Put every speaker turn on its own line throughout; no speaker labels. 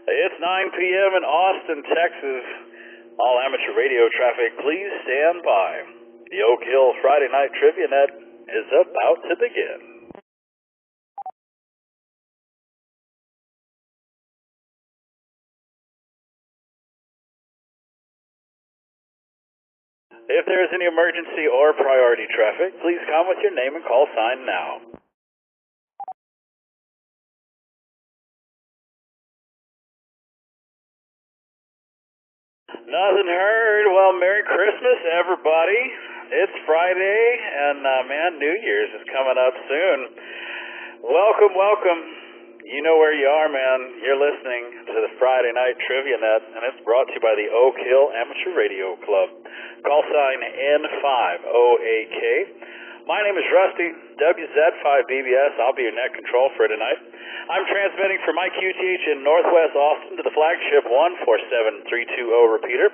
It's 9 p.m. in Austin, Texas. All amateur radio traffic, please stand by. The Oak Hill Friday Night Trivia Net is about to begin. If there is any emergency or priority traffic, please come with your name and call sign now. Nothing heard. Well, Merry Christmas, everybody. It's Friday, and man, New Year's is coming up soon. Welcome, welcome. You know where you are, man. You're listening to the Friday Night Trivia Net, and it's brought to you by the Oak Hill Amateur Radio Club. Call sign N5OAK. My name is Rusty, WZ5BBS. I'll be your net control for tonight. I'm transmitting from my QTH in Northwest Austin to the flagship 147-320 repeater.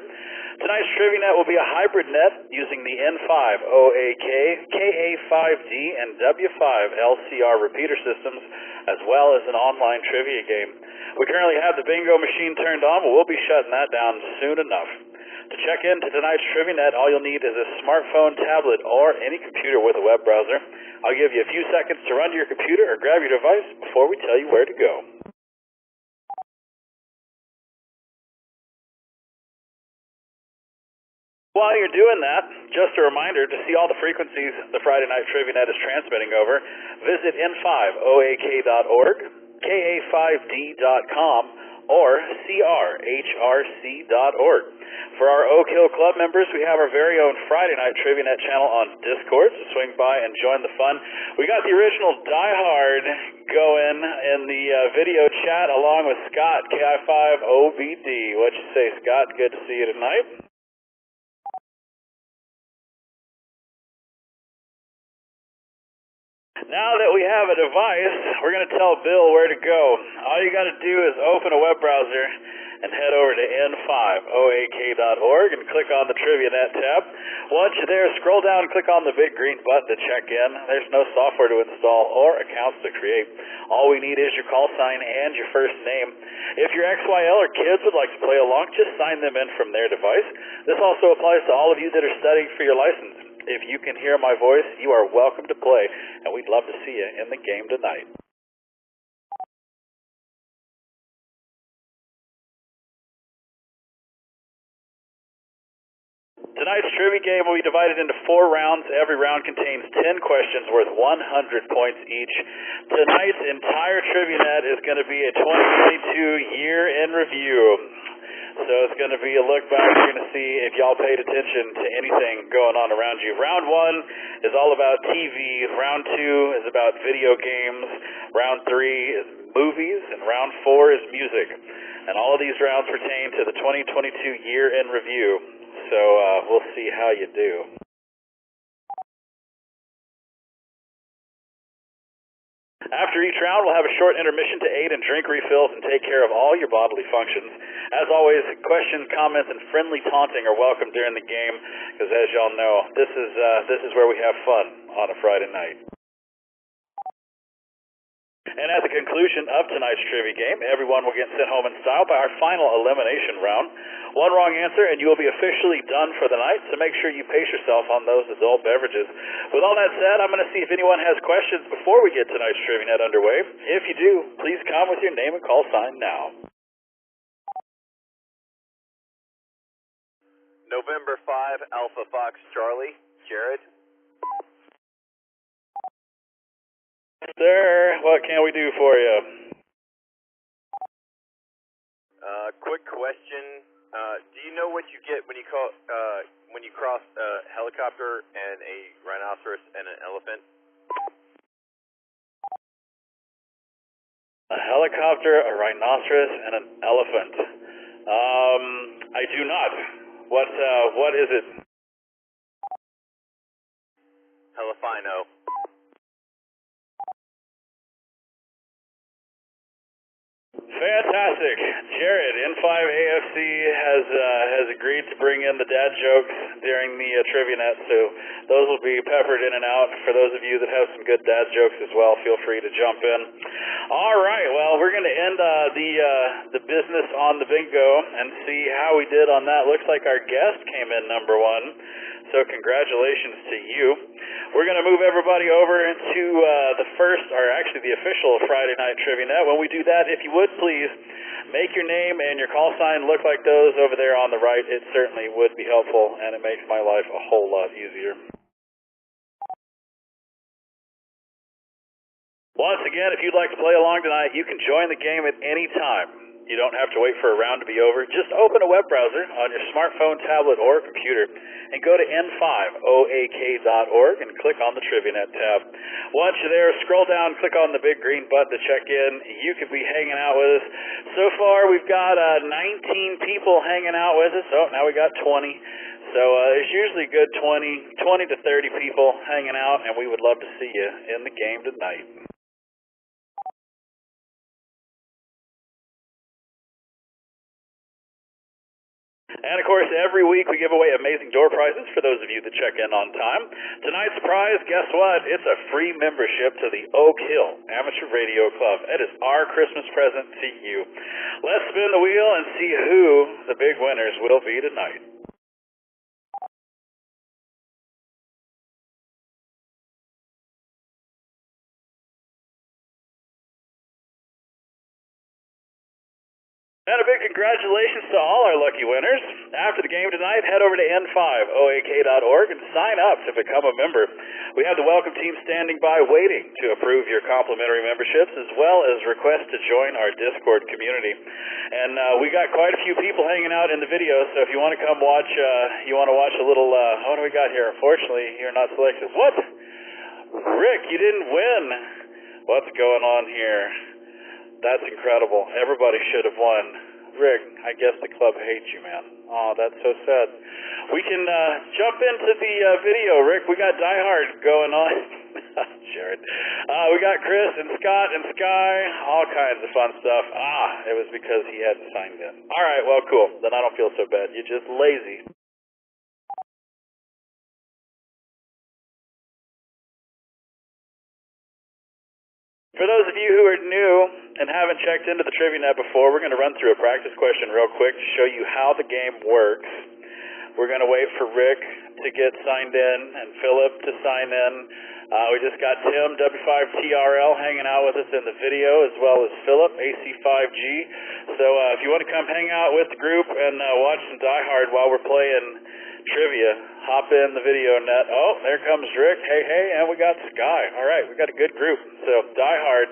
Tonight's Trivia Net will be a hybrid net using the N5OAK, KA5D, and W5LCR repeater systems, as well as an online trivia game. We currently have the bingo machine turned on, but we'll be shutting that down soon enough. To check into tonight's Trivia Net, all you'll need is a smartphone, tablet, or any computer with a web browser. I'll give you a few seconds to run to your computer or grab your device before we tell you where to go. While you're doing that, just a reminder, to see all the frequencies the Friday Night Trivia Net is transmitting over, visit n5oak.org, ka5d.com, or crhrc.org. For our Oak Hill Club members, we have our very own Friday Night Trivia Net channel on Discord, so swing by and join the fun. We got the original Die Hard going in the video chat along with Scott, KI5OBD. What you say, Scott? Good to see you tonight. Now that we have a device, we're going to tell Bill where to go. All you got to do is open a web browser and head over to n5oak.org and click on the Trivia Net tab. Once you're there, scroll down and click on the big green button to check in. There's no software to install or accounts to create. All we need is your call sign and your first name. If your XYL or kids would like to play along, just sign them in from their device. This also applies to all of you that are studying for your license. If you can hear my voice, you are welcome to play, and we'd love to see you in the game tonight. Tonight's trivia game will be divided into 4 rounds. Every round contains 10 questions worth 100 points each. Tonight's entire Trivia Net is going to be a 2022 year in review. So it's going to be a look back. You're going to see if y'all paid attention to anything going on around you. Round 1 is all about TV. Round 2 is about video games. Round 3 is movies. And round 4 is music. And all of these rounds pertain to the 2022 year in review. So we'll see how you do. After each round, we'll have a short intermission to aid in drink refills and take care of all your bodily functions. As always, questions, comments, and friendly taunting are welcome during the game, because as y'all know, this is where we have fun on a Friday night. And at the conclusion of tonight's trivia game, everyone will get sent home in style by our final elimination round. One wrong answer and you will be officially done for the night, so make sure you pace yourself on those adult beverages. With all that said, I'm going to see if anyone has questions before we get tonight's Trivia Net underway. If you do, please come with your name and call sign now.
November 5, Alpha Fox Charlie, Jared.
Sir, what can we do for you?
Quick question. Do you know what you get when you cross a helicopter and a rhinoceros and an elephant?
A helicopter, a rhinoceros, and an elephant. I do not. What is it?
Helifino.
Fantastic. Fantastic. Jared, N5 AFC has agreed to bring in the dad jokes during the trivia net, so those will be peppered in and out. For those of you that have some good dad jokes as well, feel free to jump in. All right, well, we're going to end the business on the bingo and see how we did on that. Looks like our guest came in number one, so congratulations to you. We're going to move everybody over into the official Friday Night Trivia Net. When we do that, if you would please make your name and your call sign look like those over there on the right. It certainly would be helpful, and it makes my life a whole lot easier. Once again, if you'd like to play along tonight, you can join the game at any time. You don't have to wait for a round to be over. Just open a web browser on your smartphone, tablet, or computer and go to n5oak.org and click on the TriviaNet tab. Once you're there, scroll down, click on the big green button to check in. You could be hanging out with us. So far, we've got 19 people hanging out with us. Oh, now we got 20. So it's usually good 20 to 30 people hanging out, and we would love to see you in the game tonight. And, of course, every week we give away amazing door prizes for those of you that check in on time. Tonight's prize, guess what? It's a free membership to the Oak Hill Amateur Radio Club. It is our Christmas present to you. Let's spin the wheel and see who the big winners will be tonight. And a big congratulations to all our lucky winners. After the game tonight, head over to n5oak.org and sign up to become a member. We have the welcome team standing by waiting to approve your complimentary memberships as well as request to join our Discord community. And we got quite a few people hanging out in the video, so if you want to come watch, a little, what do we got here? Unfortunately, you're not selected. What? Rick, you didn't win. What's going on here? That's incredible. Everybody should have won. Rick, I guess the club hates you, man. Oh, that's so sad. We can jump into the video, Rick. We got Die Hard going on. Jared. We got Chris and Scott and Sky. All kinds of fun stuff. It was because he hadn't signed in. All right, well, cool. Then I don't feel so bad. You're just lazy. For those of you who are new and haven't checked into the TriviaNet before, we're going to run through a practice question real quick to show you how the game works. We're going to wait for Rick to get signed in and Philip to sign in. We just got Tim, W5TRL, hanging out with us in the video, as well as Philip, AC5G. So if you want to come hang out with the group and watch some Die Hard while we're playing trivia, hop in the video net. Oh, there comes Rick. Hey, and we got Sky. All right, we got a good group. So Die Hard,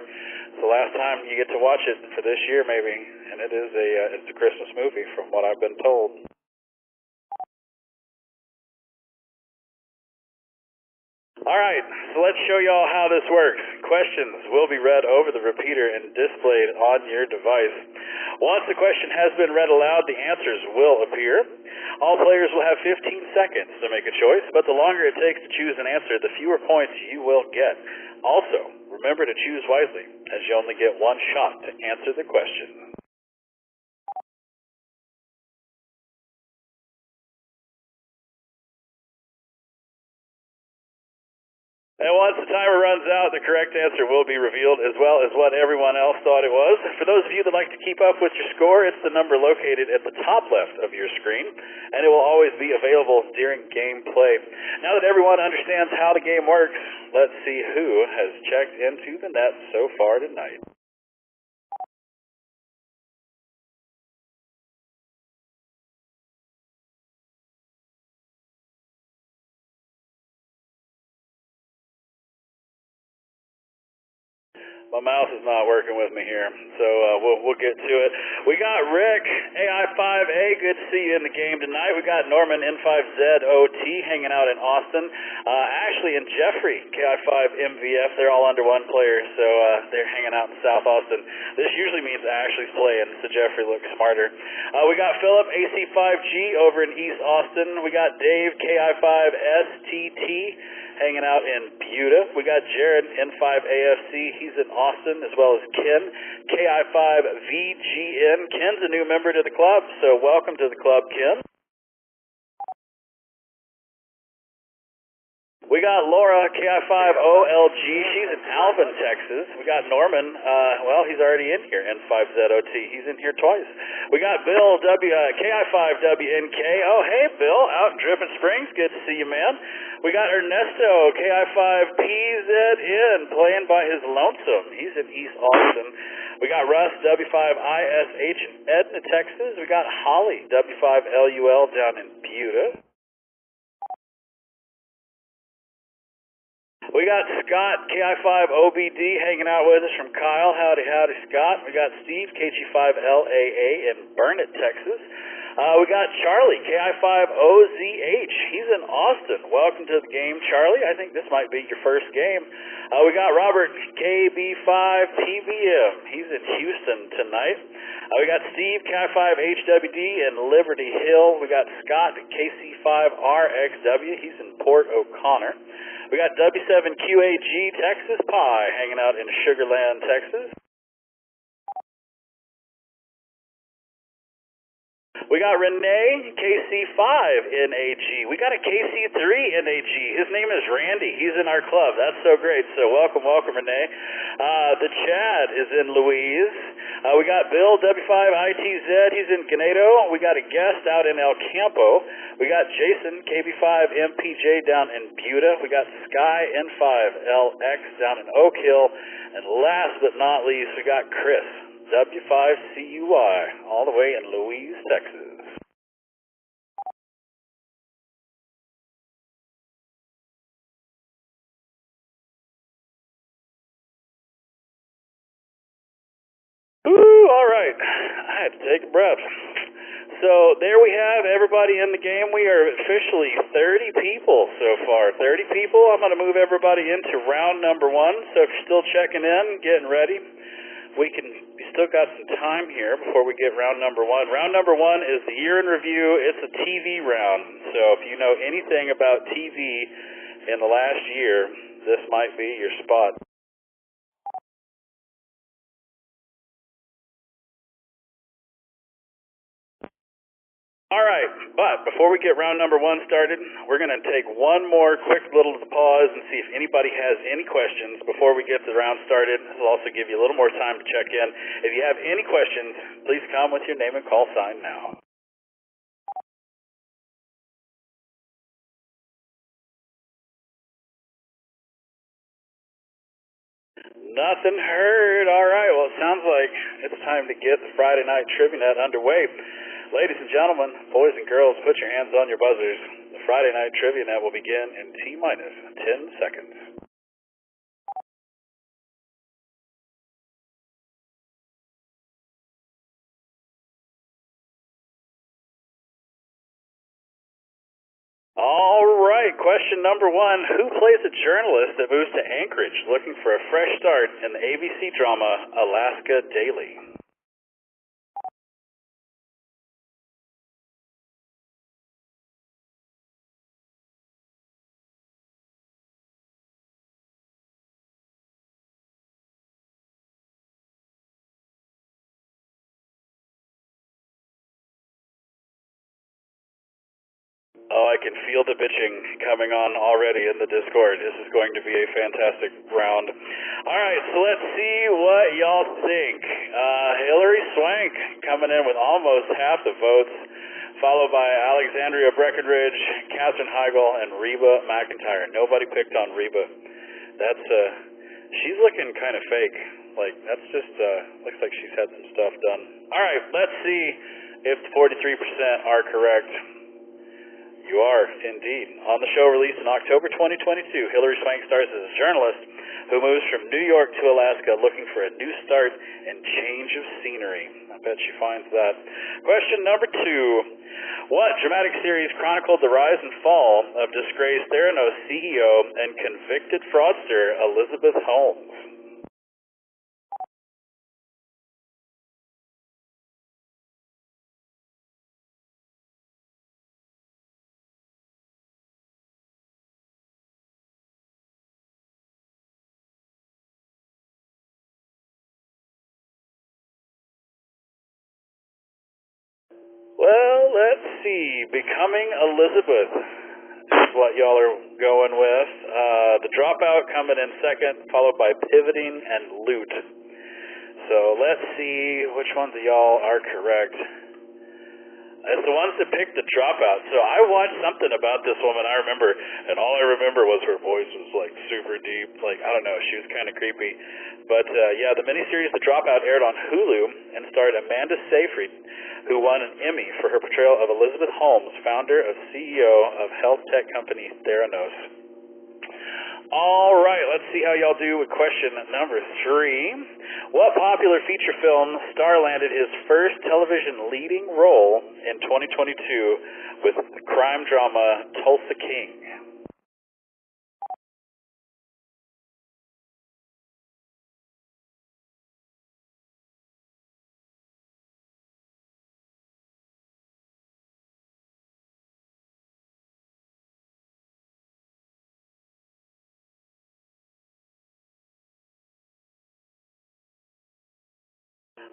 it's the last time you get to watch it for this year, maybe, and it's a Christmas movie, from what I've been told. All right, so let's show you all how this works. Questions will be read over the repeater and displayed on your device. Once the question has been read aloud, the answers will appear. All players will have 15 seconds to make a choice, but the longer it takes to choose an answer, the fewer points you will get. Also, remember to choose wisely, as you only get one shot to answer the question. And once the timer runs out, the correct answer will be revealed, as well as what everyone else thought it was. For those of you that like to keep up with your score, it's the number located at the top left of your screen, and it will always be available during gameplay. Now that everyone understands how the game works, let's see who has checked into the net so far tonight. My mouse is not working with me here, so we'll get to it. We got Rick, AI5A, good to see you in the game tonight. We got Norman, N5ZOT, hanging out in Austin. Ashley and Jeffrey, KI5MVF, they're all under one player, so they're hanging out in South Austin. This usually means Ashley's playing, so Jeffrey looks smarter. We got Philip, AC5G, over in East Austin. We got Dave, KI5STT, hanging out in Buda. We got Jared, N5AFC, he's in Austin, as well as Ken, KI5VGN. Ken's a new member to the club, so welcome to the club, Ken. We got Laura, KI5OLG, she's in Alvin, Texas. We got Norman, well, he's already in here, N5ZOT, he's in here twice. We got Bill, KI5WNK, oh, hey, Bill, out in Dripping Springs, good to see you, man. We got Ernesto, KI5PZN, playing by his lonesome, he's in East Austin. We got Russ, W5ISH in Edna, Texas. We got Holly, W5LUL down in Buda. We got Scott, KI5OBD, hanging out with us from Kyle. Howdy, howdy, Scott. We got Steve, KG5LAA in Burnett, Texas. We got Charlie, KI5OZH. He's in Austin. Welcome to the game, Charlie. I think this might be your first game. We got Robert, KB5PBM. He's in Houston tonight. We got Steve, KI5HWD in Liberty Hill. We got Scott, KC5RXW. He's in Port O'Connor. We got W7QAG, Texas Pie, hanging out in Sugarland, Texas. We got Renee, KC5NAG. We got a KC3NAG. His name is Randy. He's in our club. That's so great. So welcome, Renee. The Chad is in Louise. We got Bill, W5ITZ. He's in Ganado. We got a guest out in El Campo. We got Jason, KB5MPJ down in Buda. We got Sky N5LX down in Oak Hill. And last but not least, we got Chris, W5CUY, all the way in Louise, Texas. Ooh, all right. I had to take a breath. So there we have everybody in the game. We are officially 30 people so far. 30 people. I'm going to move everybody into round number 1. So if you're still checking in, getting ready, we still got some time here before we get round number 1. Round number 1 is the year in review. It's a TV round. So if you know anything about TV in the last year, this might be your spot. All right, but before we get round number 1 started, we're going to take one more quick little pause and see if anybody has any questions before we get the round started. This will also give you a little more time to check in. If you have any questions, please come with your name and call sign now. Nothing heard. All right, well, it sounds like it's time to get the Friday Night TriviaNet underway. Ladies and gentlemen, boys and girls, put your hands on your buzzers. The Friday Night TriviaNet will begin in T-minus 10 seconds. All right, question number 1. Who plays a journalist that moves to Anchorage looking for a fresh start in the ABC drama Alaska Daily? Oh, I can feel the bitching coming on already in the Discord. This is going to be a fantastic round. All right, so let's see what y'all think. Hillary Swank coming in with almost half the votes, followed by Alexandria Breckenridge, Katherine Heigl, and Reba McIntyre. Nobody picked on Reba. That's, she's looking kind of fake. Like, that's just, looks like she's had some stuff done. All right, let's see if the 43% are correct. You are, indeed. On the show released in October 2022, Hillary Swank stars as a journalist who moves from New York to Alaska looking for a new start and change of scenery. I bet she finds that. Question number 2. What dramatic series chronicled the rise and fall of disgraced Theranos CEO and convicted fraudster Elizabeth Holmes? let's see. Becoming Elizabeth is what y'all are going with. The Dropout coming in second, followed by Pivoting and Loot. So let's see which ones of y'all are correct. It's the ones that picked The Dropout. So I watched something about this woman, I remember, and all I remember was her voice was like super deep. Like, I don't know, she was kind of creepy. But yeah, the miniseries The Dropout aired on Hulu and starred Amanda Seyfried, who won an Emmy for her portrayal of Elizabeth Holmes, founder and CEO of health tech company Theranos. All right, let's see how y'all do with question number 3. What popular feature film star landed his first television leading role in 2022 with the crime drama Tulsa King?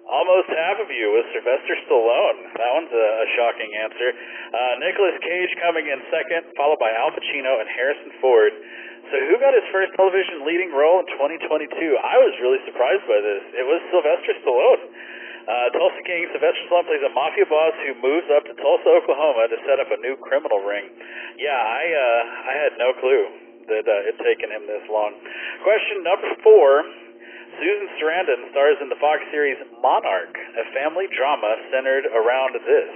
Almost half of you was Sylvester Stallone. That one's a shocking answer. Nicolas Cage coming in second, followed by Al Pacino and Harrison Ford. So who got his first television leading role in 2022? I was really surprised by this. It was Sylvester Stallone. Tulsa King, Sylvester Stallone plays a mafia boss who moves up to Tulsa, Oklahoma to set up a new criminal ring. Yeah, I had no clue that it'd taken him this long. Question number 4. Susan Sarandon stars in the Fox series Monarch, a family drama centered around this.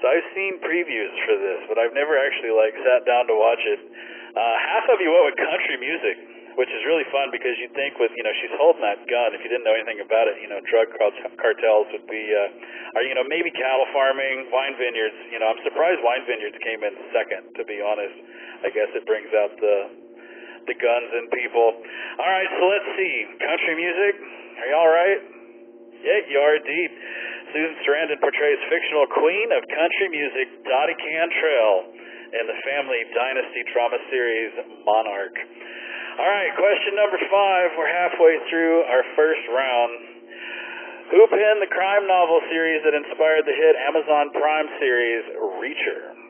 So I've seen previews for this, but I've never actually sat down to watch it. Half of you went with country music, which is really fun because you'd think with, she's holding that gun. If you didn't know anything about it, drug cartels would be, or maybe cattle farming, wine vineyards. I'm surprised wine vineyards came in second, to be honest. I guess it brings out the guns in people. All right, so let's see. Country music. Are you all right? Yeah, you are indeed. Susan Sarandon portrays fictional queen of country music Dottie Cantrell in the family dynasty drama series Monarch. All right, question number 5. We're halfway through our first round. Who penned the crime novel series that inspired the hit Amazon Prime series Reacher?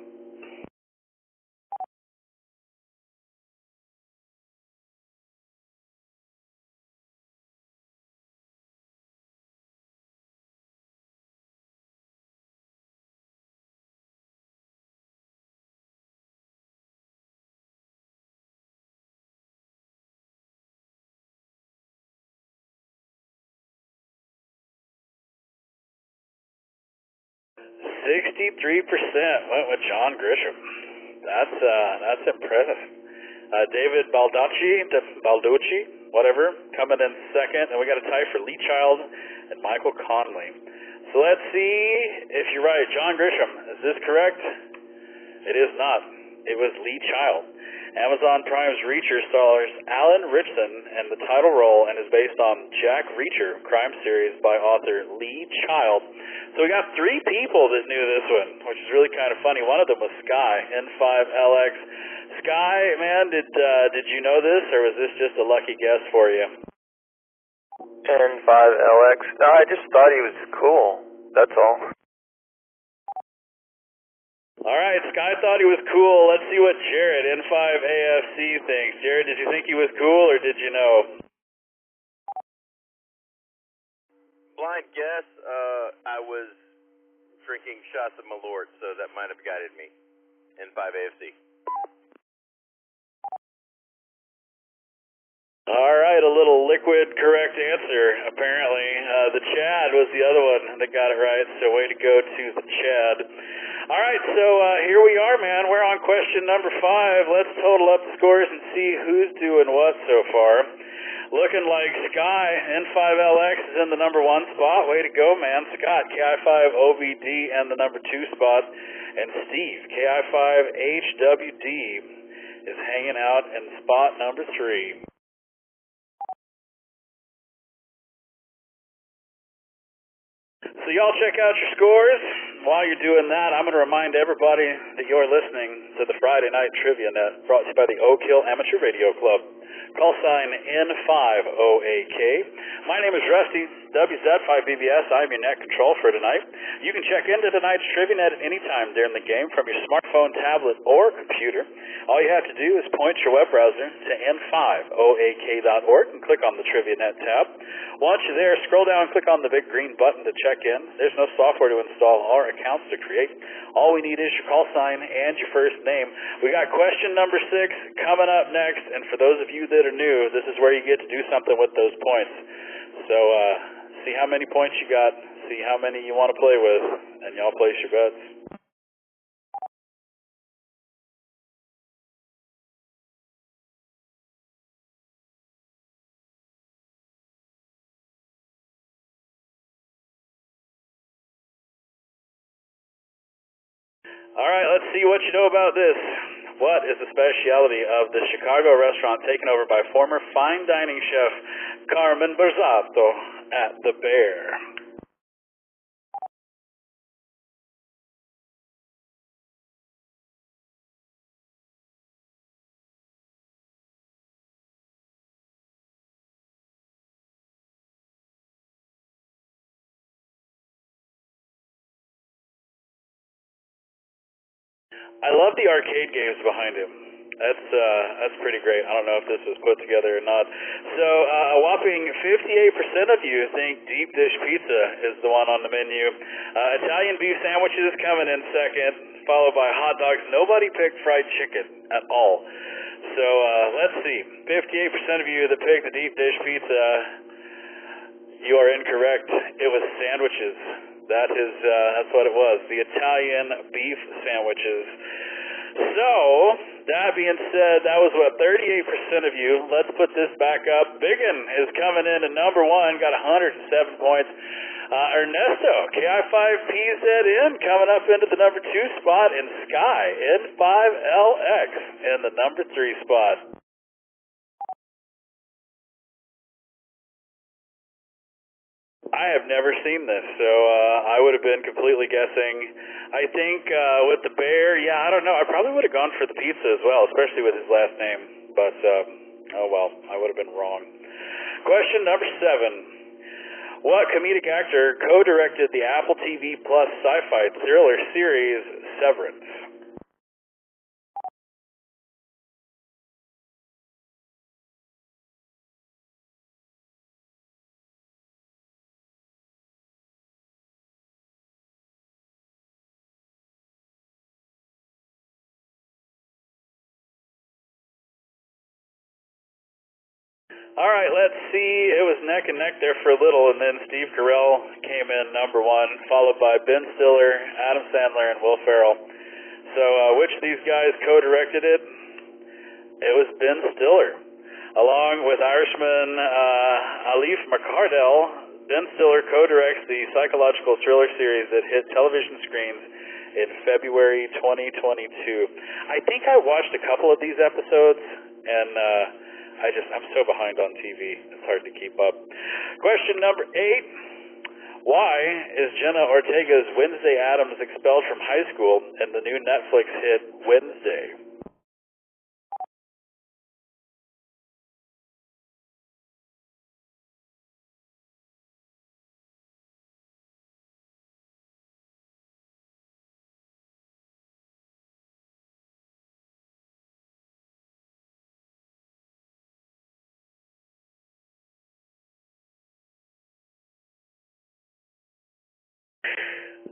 %, went with John Grisham. That's impressive. David Baldacci, whatever, coming in second, and we got a tie for Lee Child and Michael Conley. So let's see if you're right. John Grisham, is this correct? It is not. It was Lee Child. Amazon Prime's Reacher stars Alan Ritchson in the title role and is based on Jack Reacher crime series by author Lee Child. So we got 3 people that knew this one, which is really kind of funny. One of them was Sky, N5LX. Sky, man, did you know this, or was this just a lucky guess for you?
N5LX. No, I just thought he was cool. That's all.
All right, Sky thought he was cool. Let's see what Jared, N5AFC, thinks. Jared, did you think he was cool, or did you know?
Blind guess, I was drinking shots of Malort, so that might have guided me. N5AFC.
All right, a little liquid correct answer, apparently. The Chad was the other one that got it right, so way to go to the Chad. All right, so here we are, man. We're on question number 5. Let's total up the scores and see who's doing what so far. Looking like Sky, N5LX, is in the number 1 spot. Way to go, man. Scott, KI5OVD, in the number 2 spot. And Steve, KI5HWD, is hanging out in spot number 3. So y'all check out your scores. While you're doing that, I'm going to remind everybody that you're listening to the Friday Night Trivia Net, brought to you by the Oak Hill Amateur Radio Club. Call sign N5OAK. My name is Rusty, WZ5BBS. I'm your net control for tonight. You can check into tonight's Trivia Net at any time during the game from your smartphone, tablet, or computer. All you have to do is point your web browser to N5OAK.org and click on the Trivia Net tab. Once you're there, scroll down and click on the big green button to check in. There's no software to install or accounts to create. All we need is your call sign and your first name. We got question number 6 coming up next, and for those of you that are new, this is where you get to do something with those points. So see how many points you got, see how many you want to play with, and y'all place your bets. All right, let's see what you know about this. What is the specialty of the Chicago restaurant taken over by former fine dining chef Carmen Berzato at the Bear? I love the arcade games behind him. That's pretty great. I don't know if this was put together or not. So a whopping 58% of you think deep dish pizza is the one on the menu. Italian beef sandwiches coming in second, followed by hot dogs. Nobody picked fried chicken at all. So let's see. 58% of you that picked the deep dish pizza, you are incorrect. It was sandwiches. That's what it was. The Italian beef sandwiches. So, that being said, that was what, 38% of you. Let's put this back up. Biggin is coming in at number 1, got 107 points. Ernesto, KI5PZN, coming up into the number 2 spot, and Sky, N5LX, in the number 3 spot. I have never seen this, so I would have been completely guessing. I think with the Bear, yeah, I don't know. I probably would have gone for the pizza as well, especially with his last name. But, oh well, I would have been wrong. Question number 7. What comedic actor co-directed the Apple TV Plus sci-fi thriller series Severance? All right, let's see. It was neck and neck there for a little, and then Steve Carell came in number 1, followed by Ben Stiller, Adam Sandler, and Will Ferrell. So which of these guys co-directed it? It was Ben Stiller. Along with Irishman Alif McCardell, Ben Stiller co-directs the psychological thriller series that hit television screens in February 2022. I think I watched a couple of these episodes, and I'm so behind on TV, it's hard to keep up. Question number 8. Why is Jenna Ortega's Wednesday Addams expelled from high school in the new Netflix hit Wednesday?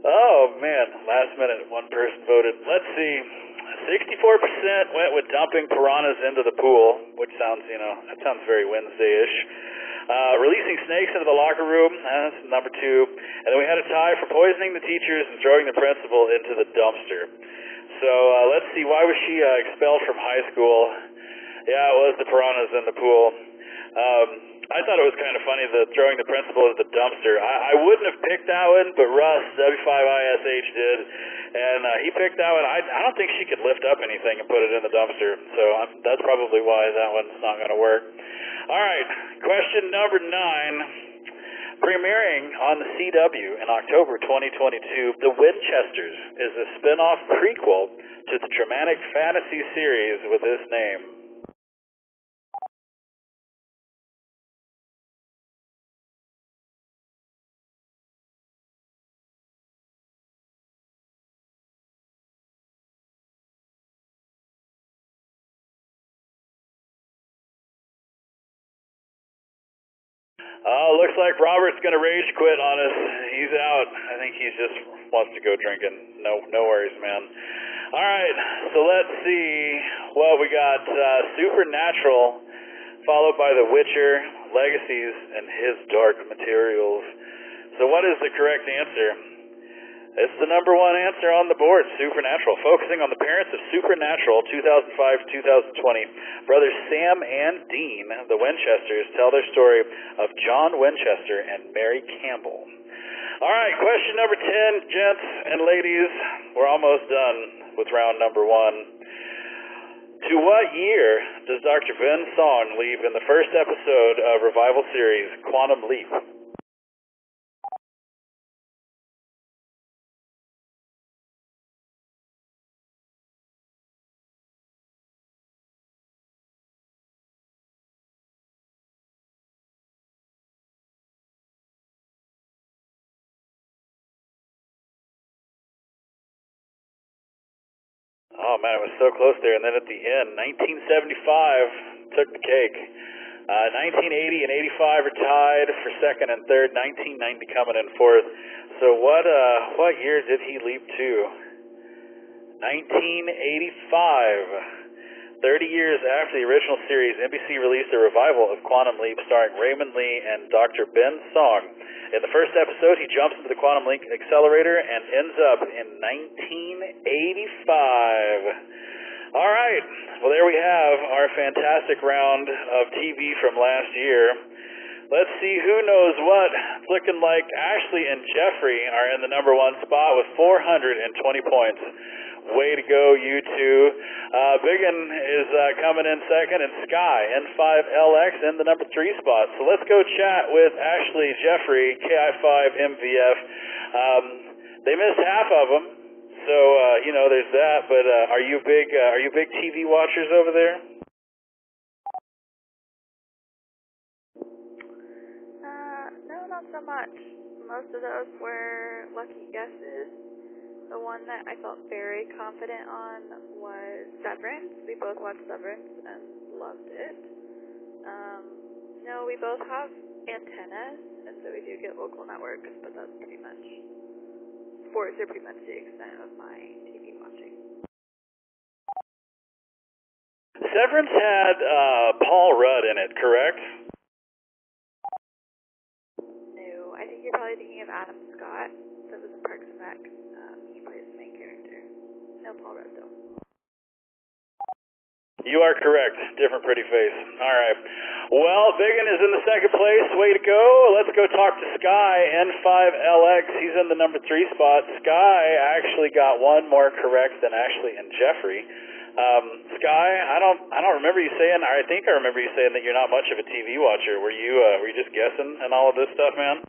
Oh, man, last minute, one person voted. Let's see, 64% went with dumping piranhas into the pool, which sounds, that sounds very Wednesday-ish. Releasing snakes into the locker room, that's number 2. And then we had a tie for poisoning the teachers and throwing the principal into the dumpster. So let's see, why was she expelled from high school? Yeah, it was the piranhas in the pool. I thought it was kind of funny that throwing the principal into the dumpster. I wouldn't have picked that one, but Russ, W5ISH, did. And he picked that one. I don't think she could lift up anything and put it in the dumpster. So that's probably why that one's not going to work. All right, question number 9. Premiering on the CW in October 2022, The Winchesters is a spin-off prequel to the dramatic fantasy series with this name. Looks like Robert's going to rage quit on us. He's out. I think he just wants to go drinking. No worries, man. All right, so let's see what we got. Supernatural, followed by The Witcher, Legacies, and His Dark Materials. So what is the correct answer? It's the number one answer on the board, Supernatural. Focusing on the parents of Supernatural 2005-2020, brothers Sam and Dean, the Winchesters, tell their story of John Winchester and Mary Campbell. All right, question number 10, gents and ladies. We're almost done with round number one. To what year does Dr. Ben Song leave in the first episode of revival series Quantum Leap? Oh, man, it was so close there. And then at the end, 1975 took the cake. 1980 and 85 are tied for second and third. 1990 coming in fourth. So what year did he leap to? 1985. 30 years after the original series, NBC released a revival of Quantum Leap starring Raymond Lee and Dr. Ben Song. In the first episode, he jumps into the Quantum Leap accelerator and ends up in 1985. All right, well, there we have our fantastic round of TV from last year. Let's see who knows what. It's looking like Ashley and Jeffrey are in the number one spot with 420 points. Way to go, you two. Biggin is coming in second, and Sky, N5LX, in the number 3 spot. So let's go chat with Ashley, Jeffrey, KI5MVF. They missed half of them, so there's that. But are you big TV watchers over there?
No, not so much. Most of those were lucky guesses. The one that I felt very confident on was Severance. We both watched Severance and loved it. No, we both have antennas, and so we do get local networks, but that's pretty much, sports are pretty much the extent of my TV watching.
Severance had Paul Rudd in it, correct?
No, I think you're probably thinking of Adam Scott. That was in Parks and Rec. He plays the main character. No Paul Rudd, though.
You are correct. Different pretty face. All right. Well, Biggin is in the second place. Way to go. Let's go talk to Sky, N5LX. He's in the number 3 spot. Sky actually got one more correct than Ashley and Jeffrey. Sky, I don't remember you saying, I think I remember you saying that you're not much of a TV watcher. Were you just guessing and all of this stuff, man?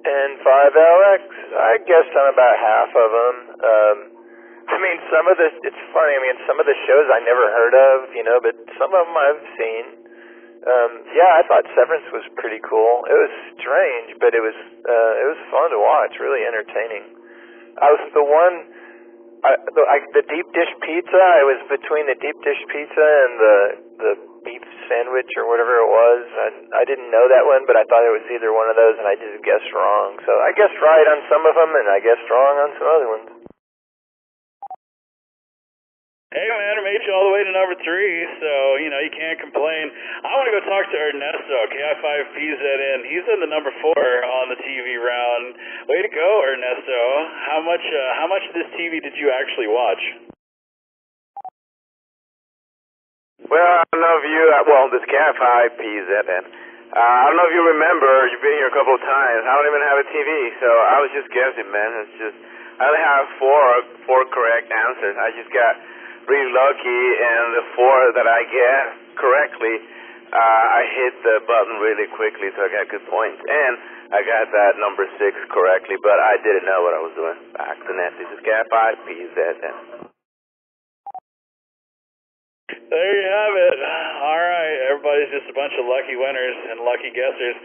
N5LX, I guessed on about half of them. It's funny, some of the shows I never heard of, but some of them I've seen. I thought Severance was pretty cool. It was strange, but it was fun to watch, really entertaining. The deep dish pizza, I was between the deep dish pizza and the beef sandwich or whatever it was. I didn't know that one, but I thought it was either one of those, and I just guessed wrong. So I guessed right on some of them, and I guessed wrong on some other ones.
Hey, man, I made you all the way to number 3, so, you can't complain. I want to go talk to Ernesto, KI5PZN. He's in the number 4 on the TV round. Way to go, Ernesto. How much of this TV did you actually watch?
Well, I don't know if you, this KI5PZN. I don't know if you remember, you've been here a couple of times. I don't even have a TV, so I was just guessing, man. I only have four correct answers. I just got really lucky, and the 4 that I guessed correctly I hit the button really quickly, so I got good points. And I got that number 6 correctly, but I didn't know what I was doing. Back to net. This is Cat 5, PZN.
There you have it. All right, everybody's just a bunch of lucky winners and lucky guessers.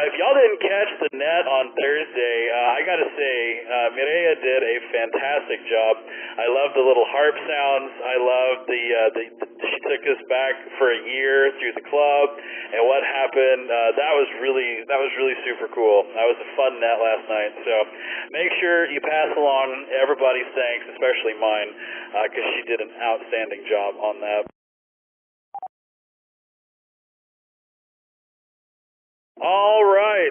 If y'all didn't catch the net on Thursday, I got to say, Mireya did a fantastic job. I love the little harp sounds. I love she took us back for a year through the club and what happened. That was really super cool. That was a fun net last night. So make sure you pass along everybody's thanks, especially mine, because she did an outstanding job on that. All right.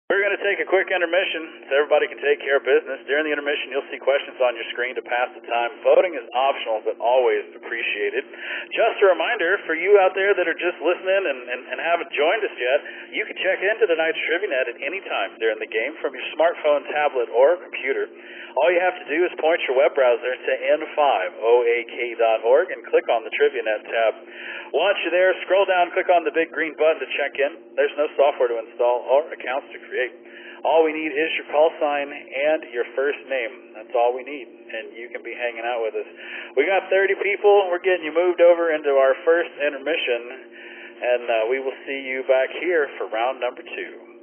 We're going to take a quick intermission so everybody can take care of business. During the intermission, you'll see questions on your screen to pass the time. Voting is optional, but always appreciated. Just a reminder for you out there that are just listening and haven't joined us yet, you can check into tonight's TriviaNet at any time during the game from your smartphone, tablet, or computer. All you have to do is point your web browser to n5oak.org and click on the TriviaNet tab. Once you're there, scroll down, click on the big green button to check in. There's no software to install or accounts to create. All we need is your call sign and your first name. That's all we need, and you can be hanging out with us. We got 30 people. We're getting you moved over into our first intermission, and we will see you back here for round number 2.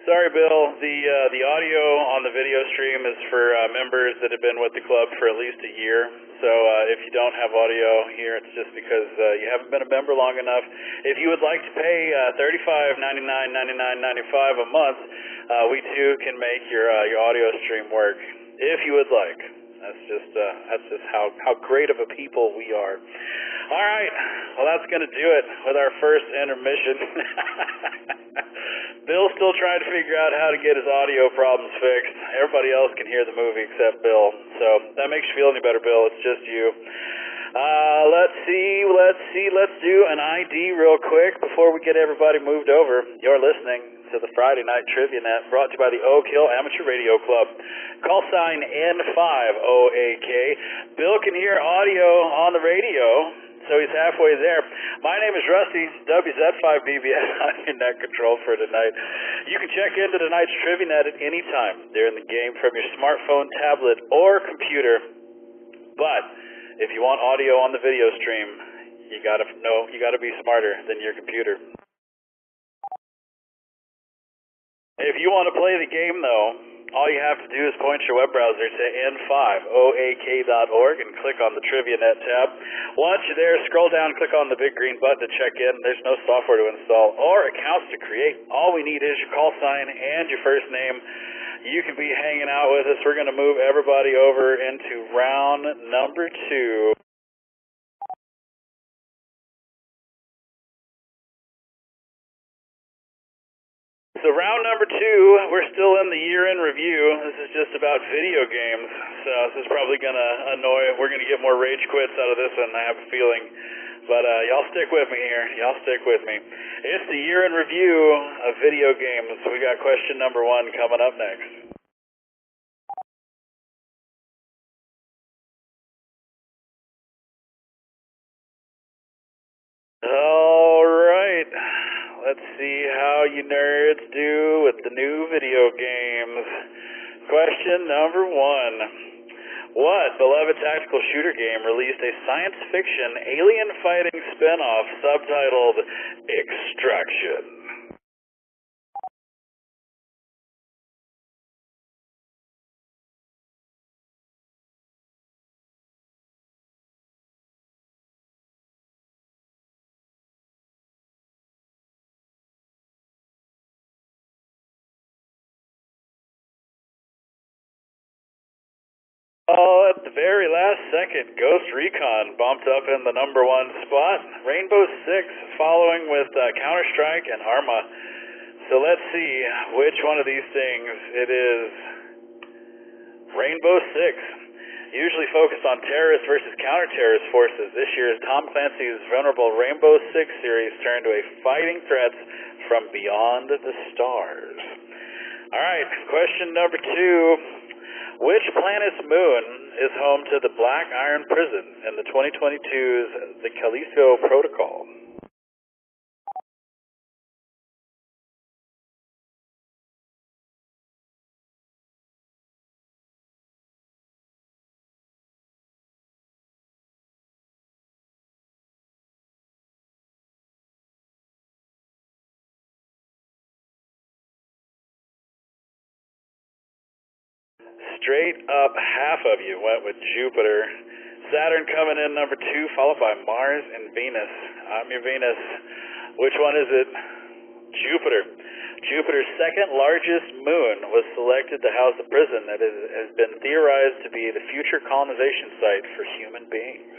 Sorry, Bill. The audio on the video stream is for members that have been with the club for at least a year. So if you don't have audio here, it's just because you haven't been a member long enough. If you would like to pay $35.99, $99.95 a month, we too can make your audio stream work. If you would like. That's just how great of a people we are. All right. Well, that's going to do it with our first intermission. Bill's still trying to figure out how to get his audio problems fixed. Everybody else can hear the movie except Bill. So that makes you feel any better, Bill. It's just you. Let's do an ID real quick before we get everybody moved over. You're listening to the Friday Night Trivia Net, brought to you by the Oak Hill Amateur Radio Club. Call sign N5OAK. Bill can hear audio on the radio, so he's halfway there. My name is Rusty, WZ5BBS. I'm your net control for tonight. You can check into tonight's Trivia Net at any time during the game from your smartphone, tablet, or computer. But if you want audio on the video stream, you gotta be smarter than your computer. If you want to play the game, though, all you have to do is point your web browser to n5oak.org and click on the TriviaNet tab. Once you're there, scroll down, click on the big green button to check in. There's no software to install or accounts to create. All we need is your call sign and your first name. You can be hanging out with us. We're going to move everybody over into round number 2. So round number 2, we're still in the year-end review. This is just about video games, so this is probably going to annoy. We're going to get more rage quits out of this one, I have a feeling. But y'all stick with me here. Y'all stick with me. It's the year-end review of video games. We got question number 1 coming up next. All right. Let's see how you nerds do with the new video games. Question number 1. What beloved tactical shooter game released a science fiction alien fighting spin-off subtitled Extraction? Oh, at the very last second, Ghost Recon bumped up in the number 1 spot. Rainbow Six following with Counter-Strike and Arma. So let's see which one of these things it is. Rainbow Six, usually focused on terrorist versus counter-terrorist forces. This year's Tom Clancy's venerable Rainbow Six series turned to a fighting threats from beyond the stars. All right, question number 2. Which planet's moon is home to the Black Iron Prison in the 2022's The Callisto Protocol? Straight up, half of you went with Jupiter. Saturn coming in number 2, followed by Mars and Venus. I'm your Venus. Which one is it? Jupiter. Jupiter's second largest moon was selected to house the prison that has been theorized to be the future colonization site for human beings.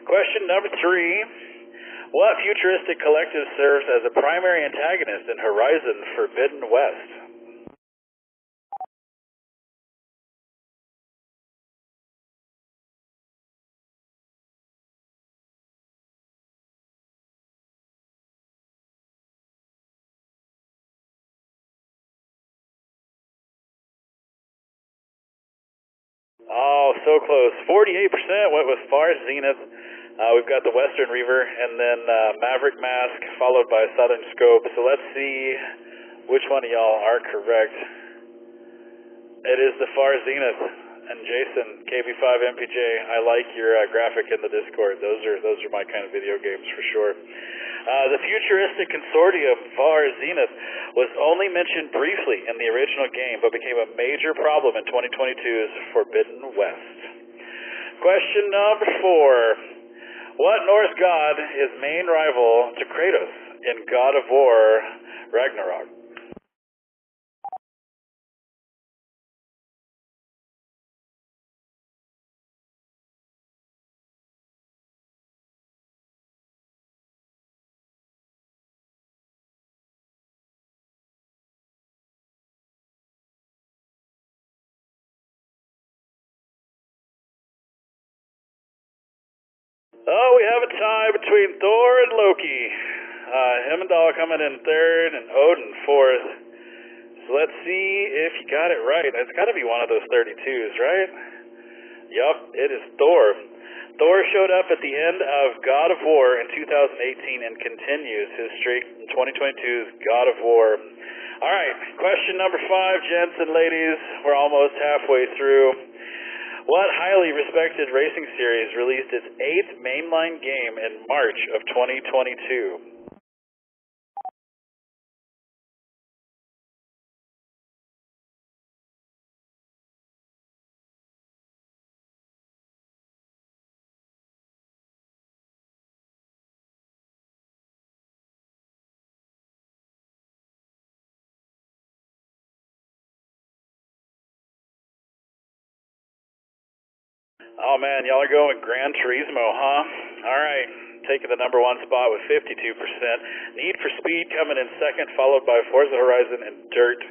Question number 3. What futuristic collective serves as a primary antagonist in Horizon Forbidden West? Oh, so close. 48% went with Far Zenith. We've got the Western Reaver, and then Maverick Mask, followed by Southern Scope. So let's see which one of y'all are correct. It is the Far Zenith. And Jason, KB5MPJ, I like your graphic in the Discord. Those are my kind of video games for sure. The futuristic consortium VAR Zenith was only mentioned briefly in the original game, but became a major problem in 2022's Forbidden West. Question number 4. What Norse god is main rival to Kratos in God of War Ragnarok? Oh, we have a tie between Thor and Loki. Heimdall coming in 3rd and Odin 4th. So let's see if you got it right. It's got to be one of those 32s, right? Yup, it is Thor. Thor showed up at the end of God of War in 2018 and continues his streak in 2022's God of War. All right, question number 5, gents and ladies. We're almost halfway through. What highly respected racing series released its 8th mainline game in March of 2022? Oh man, y'all are going Gran Turismo, huh? Alright, taking the number 1 spot with 52%. Need for Speed coming in 2nd, followed by Forza Horizon and Dirt.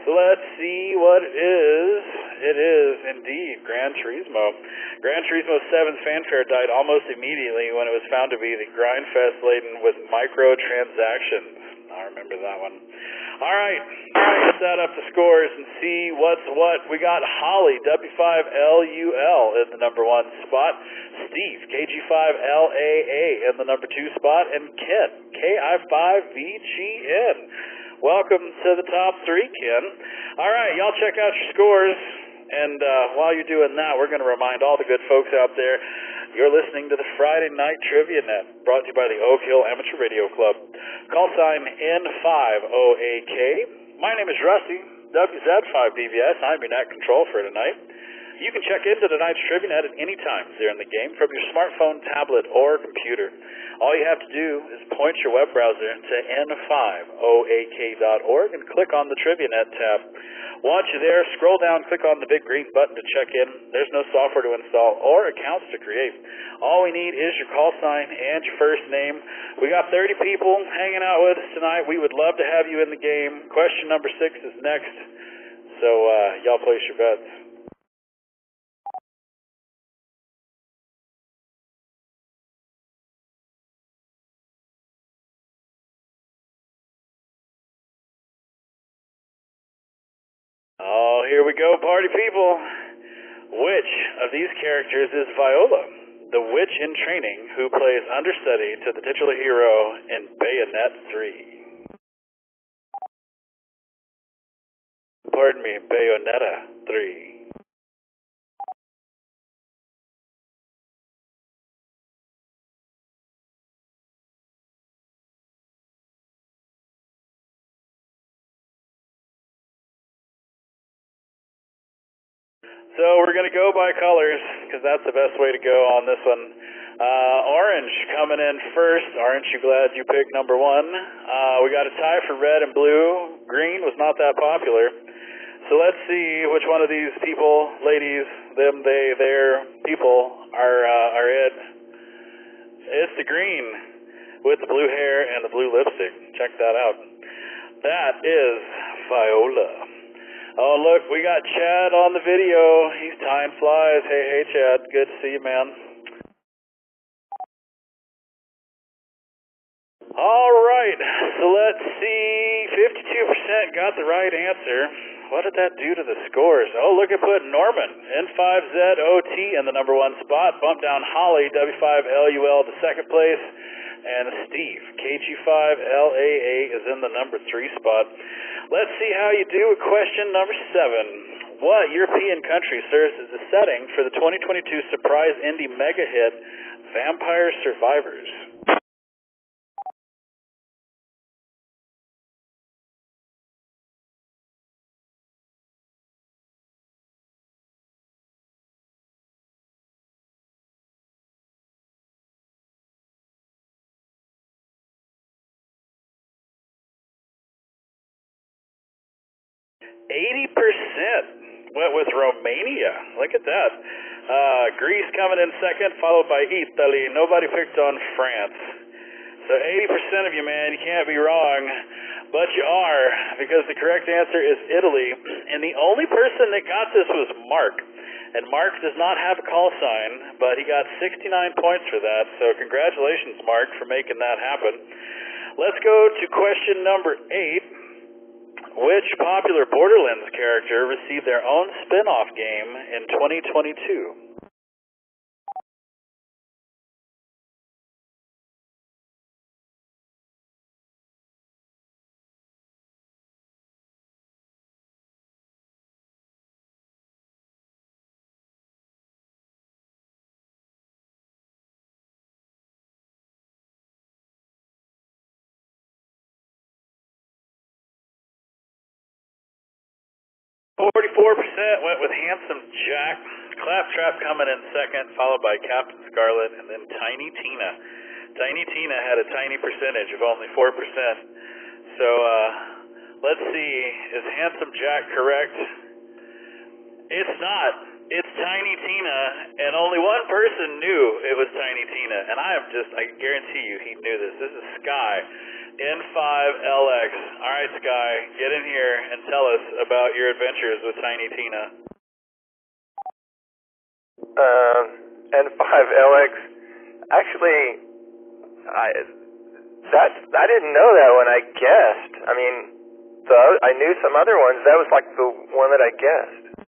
So let's see what it is. It is indeed Gran Turismo. Gran Turismo 7's fanfare died almost immediately when it was found to be the grindfest laden with microtransactions. I remember that one. Alright, let's add up the scores and see what's what. We got Holly, W5LUL in the number 1 spot. Steve, KG5LAA in the number 2 spot. And Ken, KI5VGN. Welcome to the top 3, Ken. Alright, y'all check out your scores. And while you're doing that, we're going to remind all the good folks out there, you're listening to the Friday Night Trivia Net, brought to you by the Oak Hill Amateur Radio Club. Call sign N5OAK. My name is Rusty, WZ5BVS. I'm your net control for tonight. You can check into tonight's Trivia Net at any time during the game from your smartphone, tablet, or computer. All you have to do is point your web browser to n5oak.org and click on the Trivia Net tab. Once you're there, scroll down, click on the big green button to check in. There's no software to install or accounts to create. All we need is your call sign and your first name. We got 30 people hanging out with us tonight. We would love to have you in the game. Question number 6 is next, so y'all place your bets. Oh, here we go, party people. Which of these characters is Viola, the witch in training who plays understudy to the titular hero in Bayonet 3? Pardon me, Bayonetta 3. So we're going to go by colors because that's the best way to go on this one. Orange coming in first. Orange, you glad you picked number 1? We got a tie for red and blue. Green was not that popular. So let's see which one of these people, ladies, them, they, their people are it. It's the green with the blue hair and the blue lipstick. Check that out. That is Viola. Oh, look, we got Chad on the video. He's tying flies. Hey, Chad. Good to see you, man. All right, so let's see. 52% got the right answer. What did that do to the scores? Oh, look at put Norman, N5ZOT in the number 1 spot. Bump down Holly, W5LUL to 2nd place. And Steve, KG5LAA is in the number 3 spot. Let's see how you do with question number 7. What European country serves as the setting for the 2022 surprise indie mega hit Vampire Survivors? 80% went with Romania. Look at that. Greece coming in second, followed by Italy. Nobody picked on France. So 80% of you, man, you can't be wrong. But you are, because the correct answer is Italy. And the only person that got this was Mark. And Mark does not have a call sign, but he got 69 points for that. So congratulations, Mark, for making that happen. Let's go to question number 8. Which popular Borderlands character received their own spin-off game in 2022? .44% went with Handsome Jack. Claptrap coming in second, followed by Captain Scarlet, and then Tiny Tina. Tiny Tina had a tiny percentage of only 4%. So, let's see, is Handsome Jack correct? It's not. It's Tiny Tina, and only one person knew it was Tiny Tina, and I guarantee you he knew this. This is Sky, N5LX. All right, Sky, get in here and tell us about your adventures with Tiny Tina.
N5LX. Actually, I didn't know that one. I guessed. I mean, I knew some other ones. That was like the one that I guessed.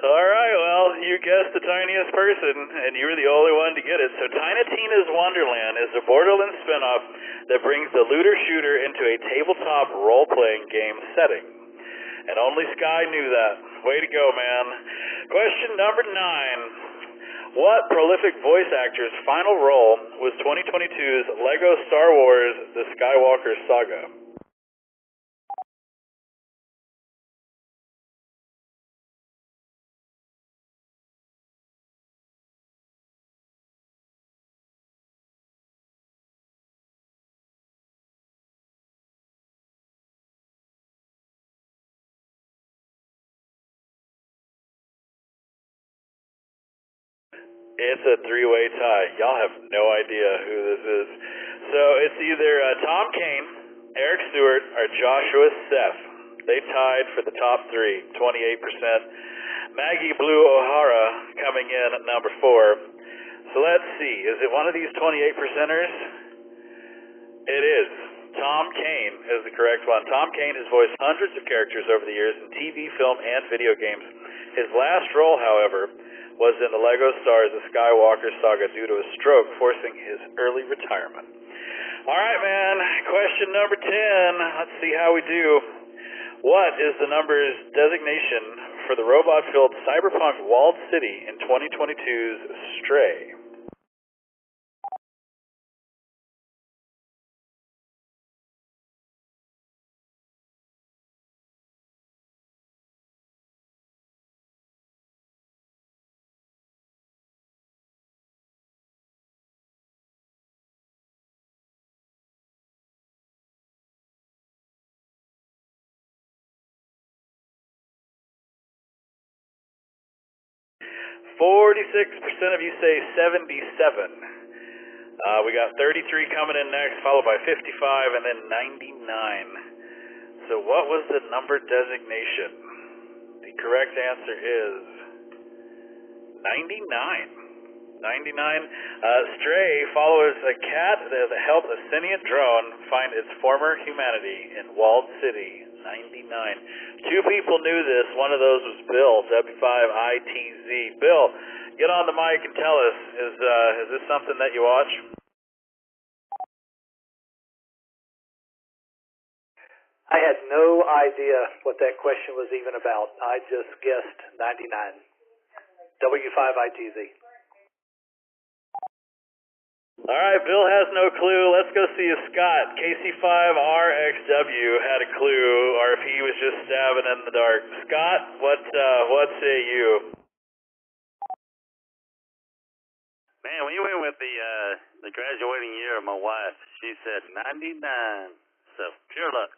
All right, well, you guessed the tiniest person, and you were the only one to get it. So Tiny Tina's Wonderland is a Borderlands spinoff that brings the looter-shooter into a tabletop role-playing game setting. And only Sky knew that. Way to go, man. Question number 9. What prolific voice actor's final role was 2022's LEGO Star Wars The Skywalker Saga? It's a three-way tie. Y'all have no idea who this is. So it's either Tom Kane, Eric Stewart, or Joshua Seth. They tied for the top 3, 28%. Maggie Blue O'Hara coming in at number 4. So let's see. Is it one of these 28%ers? It is. Tom Kane is the correct one. Tom Kane has voiced hundreds of characters over the years in TV, film, and video games. His last role, however, was in the LEGO Stars The Skywalker Saga due to a stroke, forcing his early retirement. All right, man. Question number 10. Let's see how we do. What is the number's designation for the robot-filled cyberpunk walled city in 2022's Stray? .46% of you say 77. We got 33 coming in next, followed by 55, and then 99. So what was the number designation? The correct answer is 99. 99. Stray follows a cat that helped a sentient drone find its former humanity in walled city. 99. 2 people knew this. One of those was Bill, W5ITZ. Bill, get on the mic and tell us, is this something that you watch?
I had no idea what that question was even about. I just guessed 99. W5ITZ.
All right, Bill has no clue. Let's go see if Scott, KC5RXW, had a clue, or if he was just stabbing in the dark. Scott, what say you?
Man, we went with the graduating year of my wife. She said 99. So pure luck.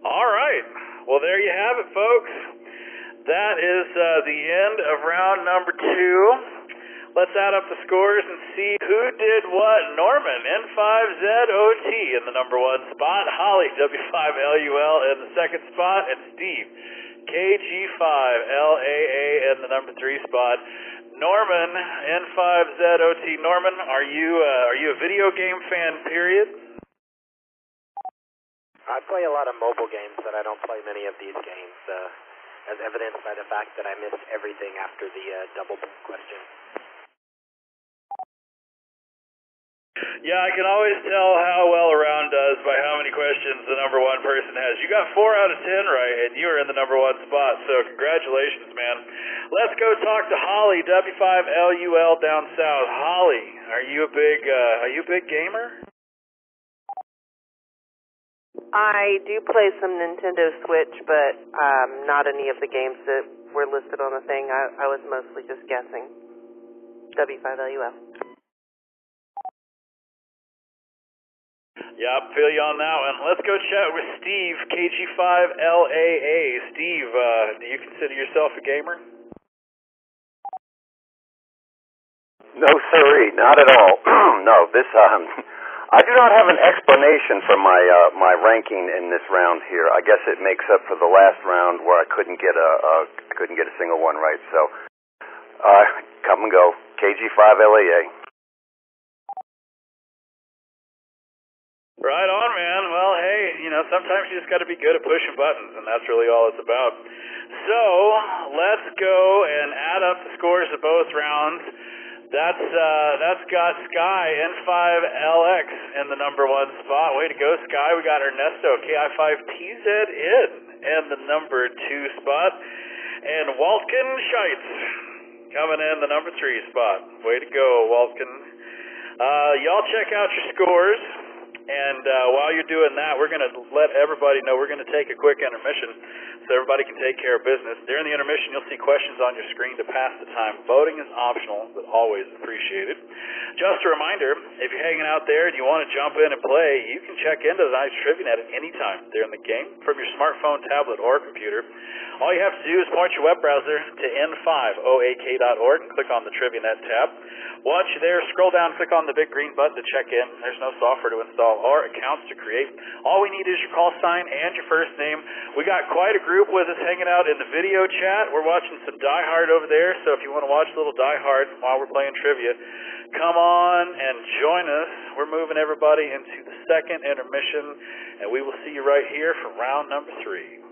All right. Well, there you have it, folks. That is the end of round number 2. Let's add up the scores and see who did what. Norman, N5ZOT in the number 1 spot. Holly, W5LUL in the second spot. And Steve, KG5LAA in the number 3 spot. Norman, N5ZOT. Norman, are you a video game fan, period?
I play a lot of mobile games, but I don't play many of these games, as evidenced by the fact that I missed everything after the double question.
Yeah, I can always tell how well a round does by how many questions the number 1 person has. You got 4 out of 10 right, and you are in the number 1 spot, so congratulations, man. Let's go talk to Holly, W5LUL down south. Holly, are you a big gamer?
I do play some Nintendo Switch, but not any of the games that were listed on the thing. I was mostly just guessing. W5LUL.
Yeah, I feel you on that one. Let's go chat with Steve, KG5LAA. Steve, do you consider yourself a gamer?
No, sirree, not at all. No, this I do not have an explanation for my ranking in this round here. I guess it makes up for the last round where I couldn't get a single one right. So, come and go, KG5LAA.
Right on, man. Well, hey, sometimes you just got to be good at pushing buttons, and that's really all it's about. So, let's go and add up the scores of both rounds. That's got Sky N5LX in the number 1 spot. Way to go, Sky. We got Ernesto KI5TZ in the number 2 spot. And Waltkin Scheitz coming in the number 3 spot. Way to go, Waltkin. Y'all check out your scores. And while you're doing that, we're going to let everybody know we're going to take a quick intermission so everybody can take care of business. During the intermission, you'll see questions on your screen to pass the time. Voting is optional, but always appreciated. Just a reminder, if you're hanging out there and you want to jump in and play, you can check into tonight's TriviaNet at any time during the game from your smartphone, tablet, or computer. All you have to do is point your web browser to n5oak.org and click on the TriviaNet tab. Once you're there, scroll down, click on the big green button to check in. There's no software to install or accounts to create. All we need is your call sign and your first name. We got quite a group with us hanging out in the video chat. We're watching some Die Hard over there, so if you want to watch a little Die Hard while we're playing trivia, come on and join us. We're moving everybody into the second intermission, and we will see you right here for round number 3.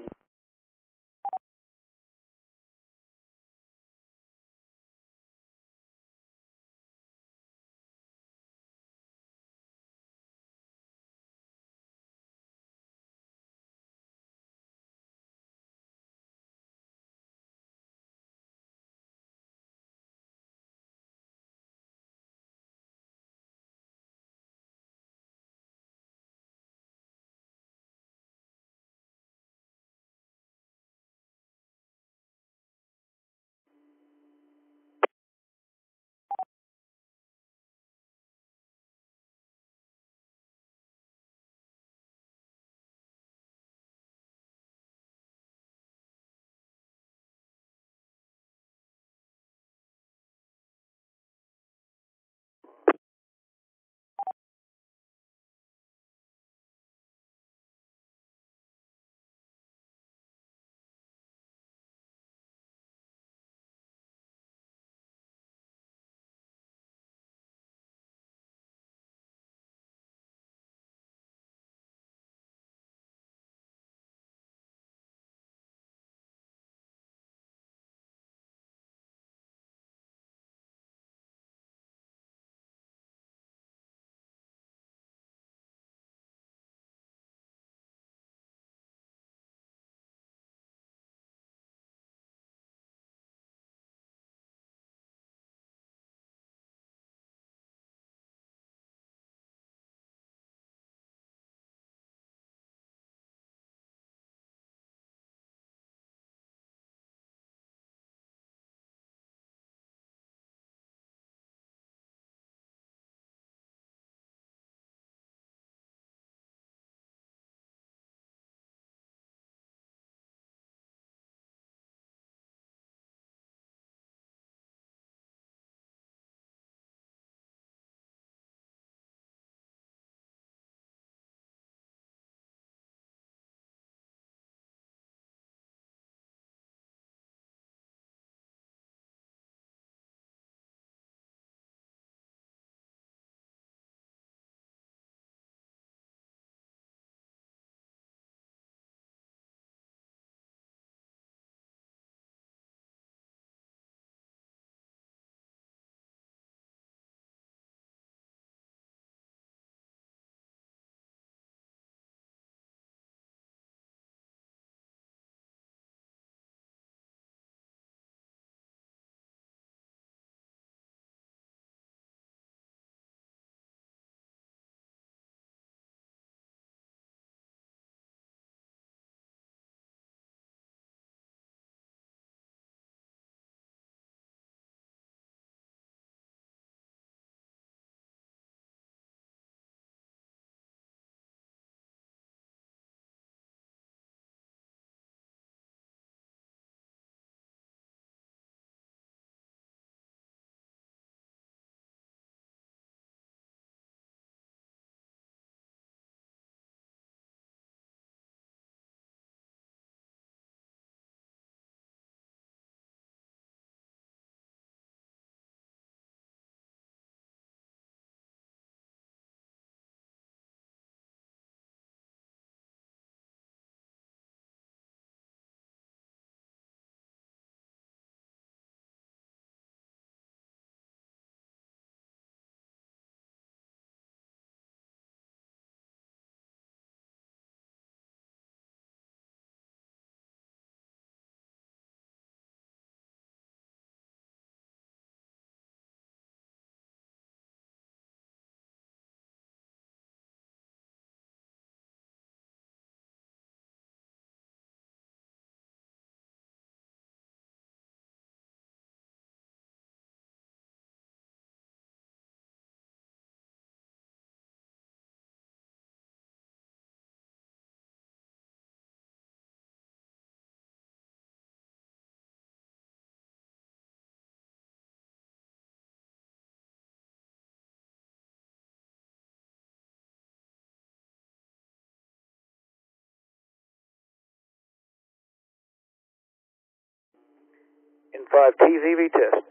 N5 TZV test.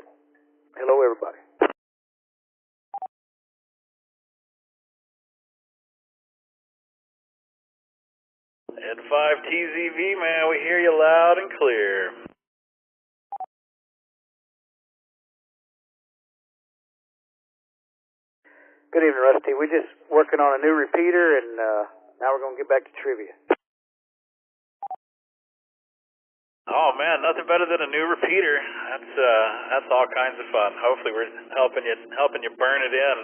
Hello, everybody.
N5 TZV, man, we hear you loud and clear.
Good evening, Rusty. We're just working on a new repeater, and now we're going to get back to trivia.
Oh man, nothing better than a new repeater. That's all kinds of fun. Hopefully we're helping you burn it in.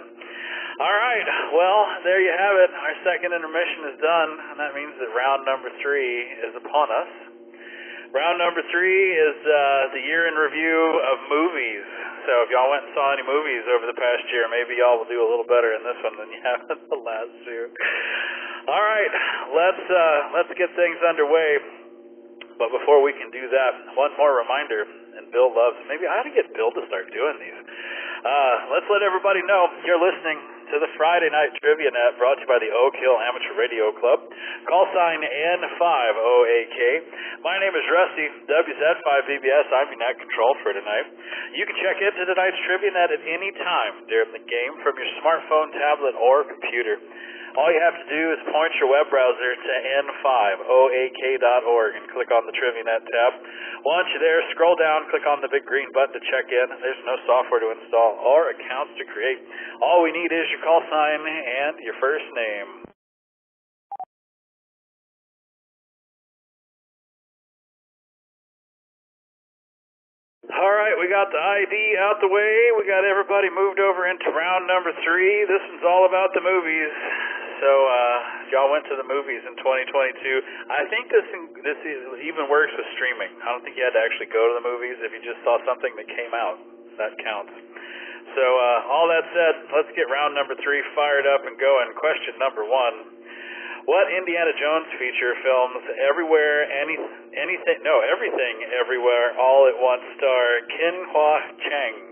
All right, well, there you have it. Our second intermission is done, and that means that round number 3 is upon us. Round number 3 is the year in review of movies. So if y'all went and saw any movies over the past year, maybe y'all will do a little better in this one than you have in the last two. All right, let's get things underway. But before we can do that, one more reminder, and Bill loves, maybe I ought to get Bill to start doing these. Let's let everybody know you're listening to the Friday Night Trivia Net, brought to you by the Oak Hill Amateur Radio Club. Call sign N5OAK. My name is Rusty, WZ5VBS. I'm your net control for tonight. You can check into tonight's Trivia Net at any time during the game from your smartphone, tablet, or computer. All you have to do is point your web browser to n5oak.org and click on the TriviaNet tab. Once you're there, scroll down, click on the big green button to check in. There's no software to install or accounts to create. All we need is your call sign and your first name. All right, we got the ID out the way. We got everybody moved over into round number 3. This one's all about the movies. So, y'all went to the movies in 2022. I think this even works with streaming. I don't think you had to actually go to the movies. If you just saw something that came out, that counts. So, all that said, let's get round number 3 fired up and going. Question number 1. What Indiana Jones feature films Everything, Everywhere, All at Once star Kin-Hua Chang?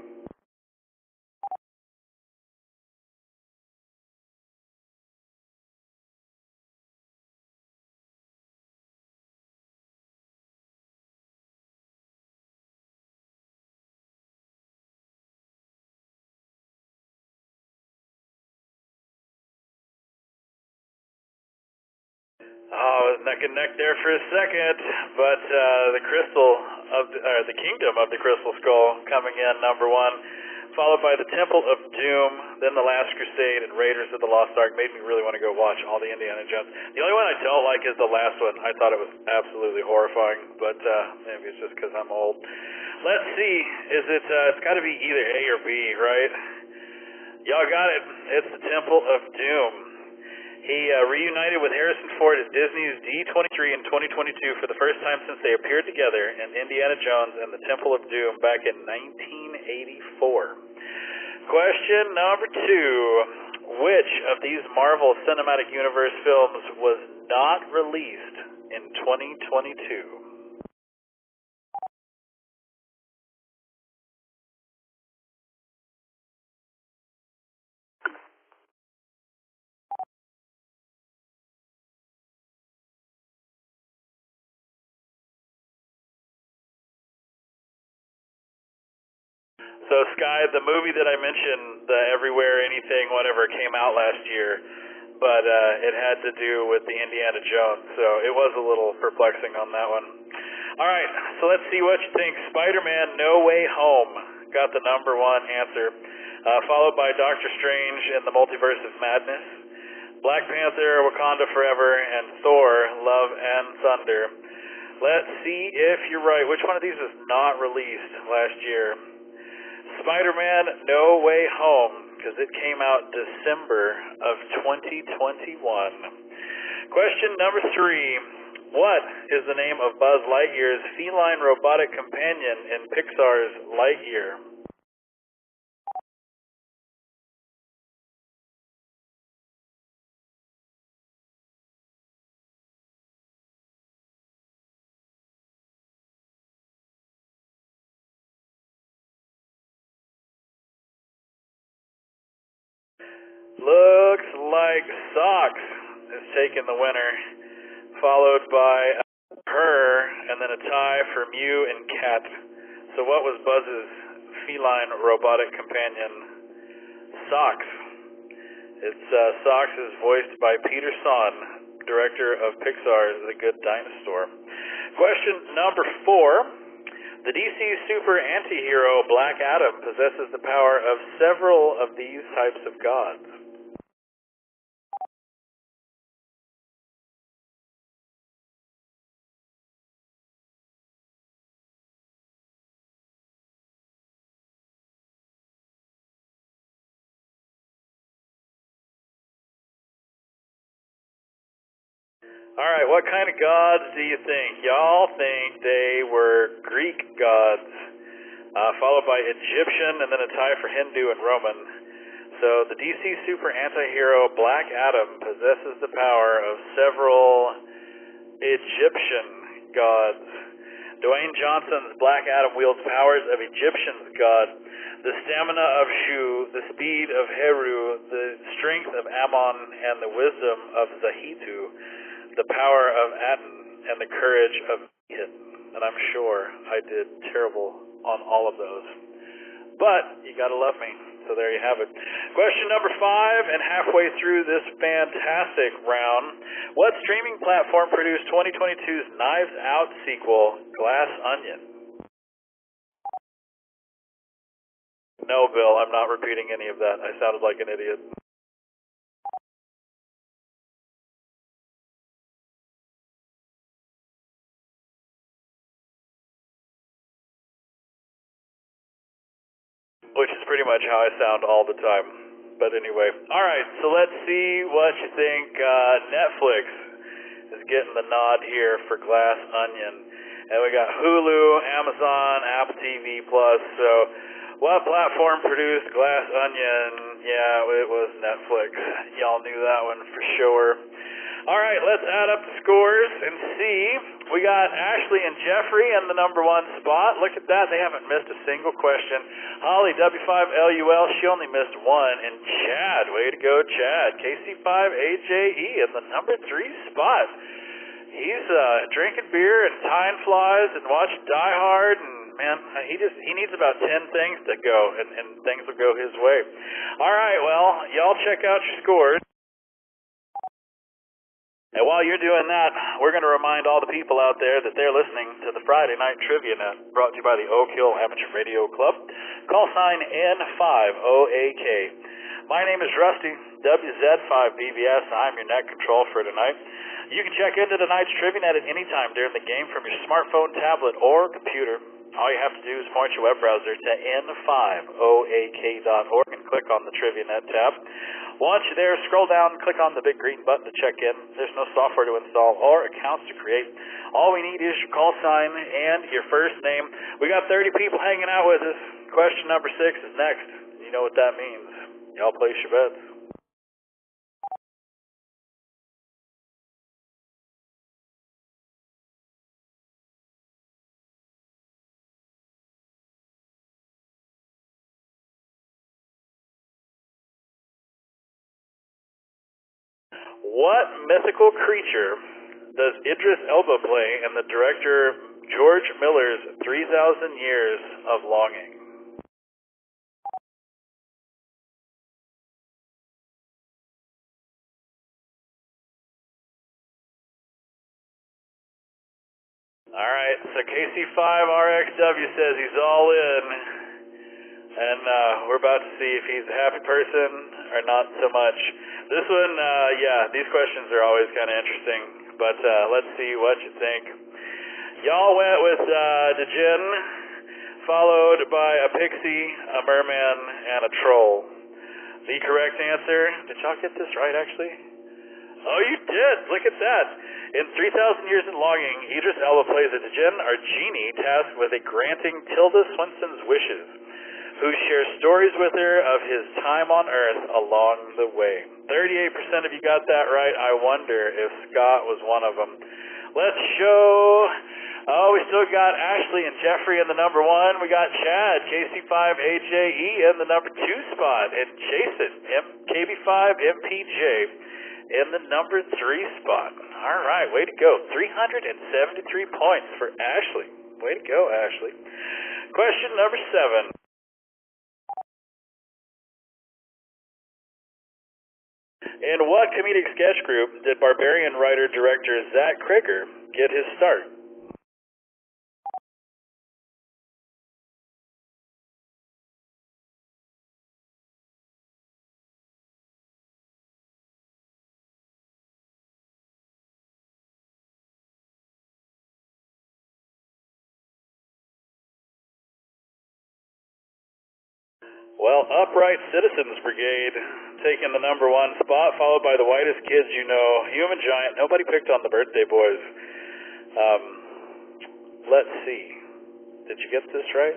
Oh, neck and neck there for a second, but the Kingdom of the Crystal Skull coming in number 1, followed by the Temple of Doom, then the Last Crusade, and Raiders of the Lost Ark. Made me really want to go watch all the Indiana Jones. The only one I don't like is the last one. I thought it was absolutely horrifying, but maybe it's just because I'm old. Let's see. It's got to be either A or B, right? Y'all got it. It's the Temple of Doom. He reunited with Harrison Ford at Disney's D23 in 2022 for the first time since they appeared together in Indiana Jones and the Temple of Doom back in 1984. Question number 2. Which of these Marvel Cinematic Universe films was not released in 2022? So, Sky, the movie that I mentioned, the Everywhere, Anything, whatever, came out last year, but it had to do with the Indiana Jones, so it was a little perplexing on that one. All right, so let's see what you think. Spider-Man No Way Home got the number 1 answer, followed by Doctor Strange and the Multiverse of Madness, Black Panther, Wakanda Forever, and Thor, Love and Thunder. Let's see if you're right. Which one of these was not released last year? Spider-Man No Way Home, because it came out December of 2021. Question number 3. What is the name of Buzz Lightyear's feline robotic companion in Pixar's Lightyear? Looks like Socks is taking the winner, followed by Her, and then a tie for Mew and Cat. So what was Buzz's feline robotic companion, Sox? Sox is voiced by Peter Son, director of Pixar's The Good Dinosaur. Question number 4. The DC super anti-hero Black Adam possesses the power of several of these types of gods. Alright, what kind of gods do you think? Y'all think they were Greek gods, followed by Egyptian, and then a tie for Hindu and Roman. So the DC super anti-hero Black Adam possesses the power of several Egyptian gods. Dwayne Johnson's Black Adam wields powers of Egyptian's god, the stamina of Shu, the speed of Heru, the strength of Ammon, and the wisdom of Zahitu, the power of Aten, and the courage of Hit. And I'm sure I did terrible on all of those. But you gotta love me. So there you have it. Question number 5, and halfway through this fantastic round, what streaming platform produced 2022's Knives Out sequel, Glass Onion? No, Bill, I'm not repeating any of that. I sounded like an idiot. Which is pretty much how I sound all the time. But anyway, alright, so let's see what you think. Netflix is getting the nod here for Glass Onion. And we got Hulu, Amazon, Apple TV+. So what platform produced Glass Onion? Yeah, it was Netflix. Y'all knew that one for sure. Alright, let's add up the scores and see. We got Ashley and Jeffrey in the number 1 spot. Look at that. They haven't missed a single question. Holly, W5LUL, she only missed 1. And Chad, way to go, Chad. KC5AJE in the number 3 spot. He's drinking beer and tying flies and watching Die Hard. And, man, he needs about 10 things to go, and things will go his way. All right, well, y'all check out your scores. And while you're doing that, we're going to remind all the people out there that they're listening to the Friday Night Trivia Net, brought to you by the Oak Hill Amateur Radio Club. Call sign N5OAK. My name is Rusty, WZ5BVS. I'm your net control for tonight. You can check into tonight's Trivia Net at any time during the game from your smartphone, tablet, or computer. All you have to do is point your web browser to n5oak.org and click on the Trivia Net tab. Once you're there, scroll down and click on the big green button to check in. There's no software to install or accounts to create. All we need is your call sign and your first name. We got 30 people hanging out with us. Question number 6 is next. You know what that means. Y'all place your bets. What mythical creature does Idris Elba play in the director George Miller's 3,000 Years of Longing? Alright, so KC5RXW says he's all in. And we're about to see if he's a happy person or not so much. This one, yeah, these questions are always kind of interesting. But let's see what you think. Y'all went with Djinn, followed by a pixie, a merman, and a troll. The correct answer, did y'all get this right actually? Oh, you did! Look at that! In 3,000 Years of Longing, Idris Elba plays a Djinn or genie tasked with granting Tilda Swinton's wishes, who shares stories with her of his time on Earth along the way. 38% of you got that right. I wonder if Scott was one of them. Let's show... Oh, we still got Ashley and Jeffrey in the number 1. We got Chad, KC5AJE in the number 2 spot. And Jason, KB5MPJ in the number 3 spot. All right, way to go. 373 points for Ashley. Way to go, Ashley. Question number 7. In what comedic sketch group did Barbarian writer-director Zach Krieger get his start? Well, Upright Citizens Brigade taking the number 1 spot, followed by the Whitest Kids You Know, Human Giant. Nobody picked on the Birthday Boys. Let's see. Did you get this right?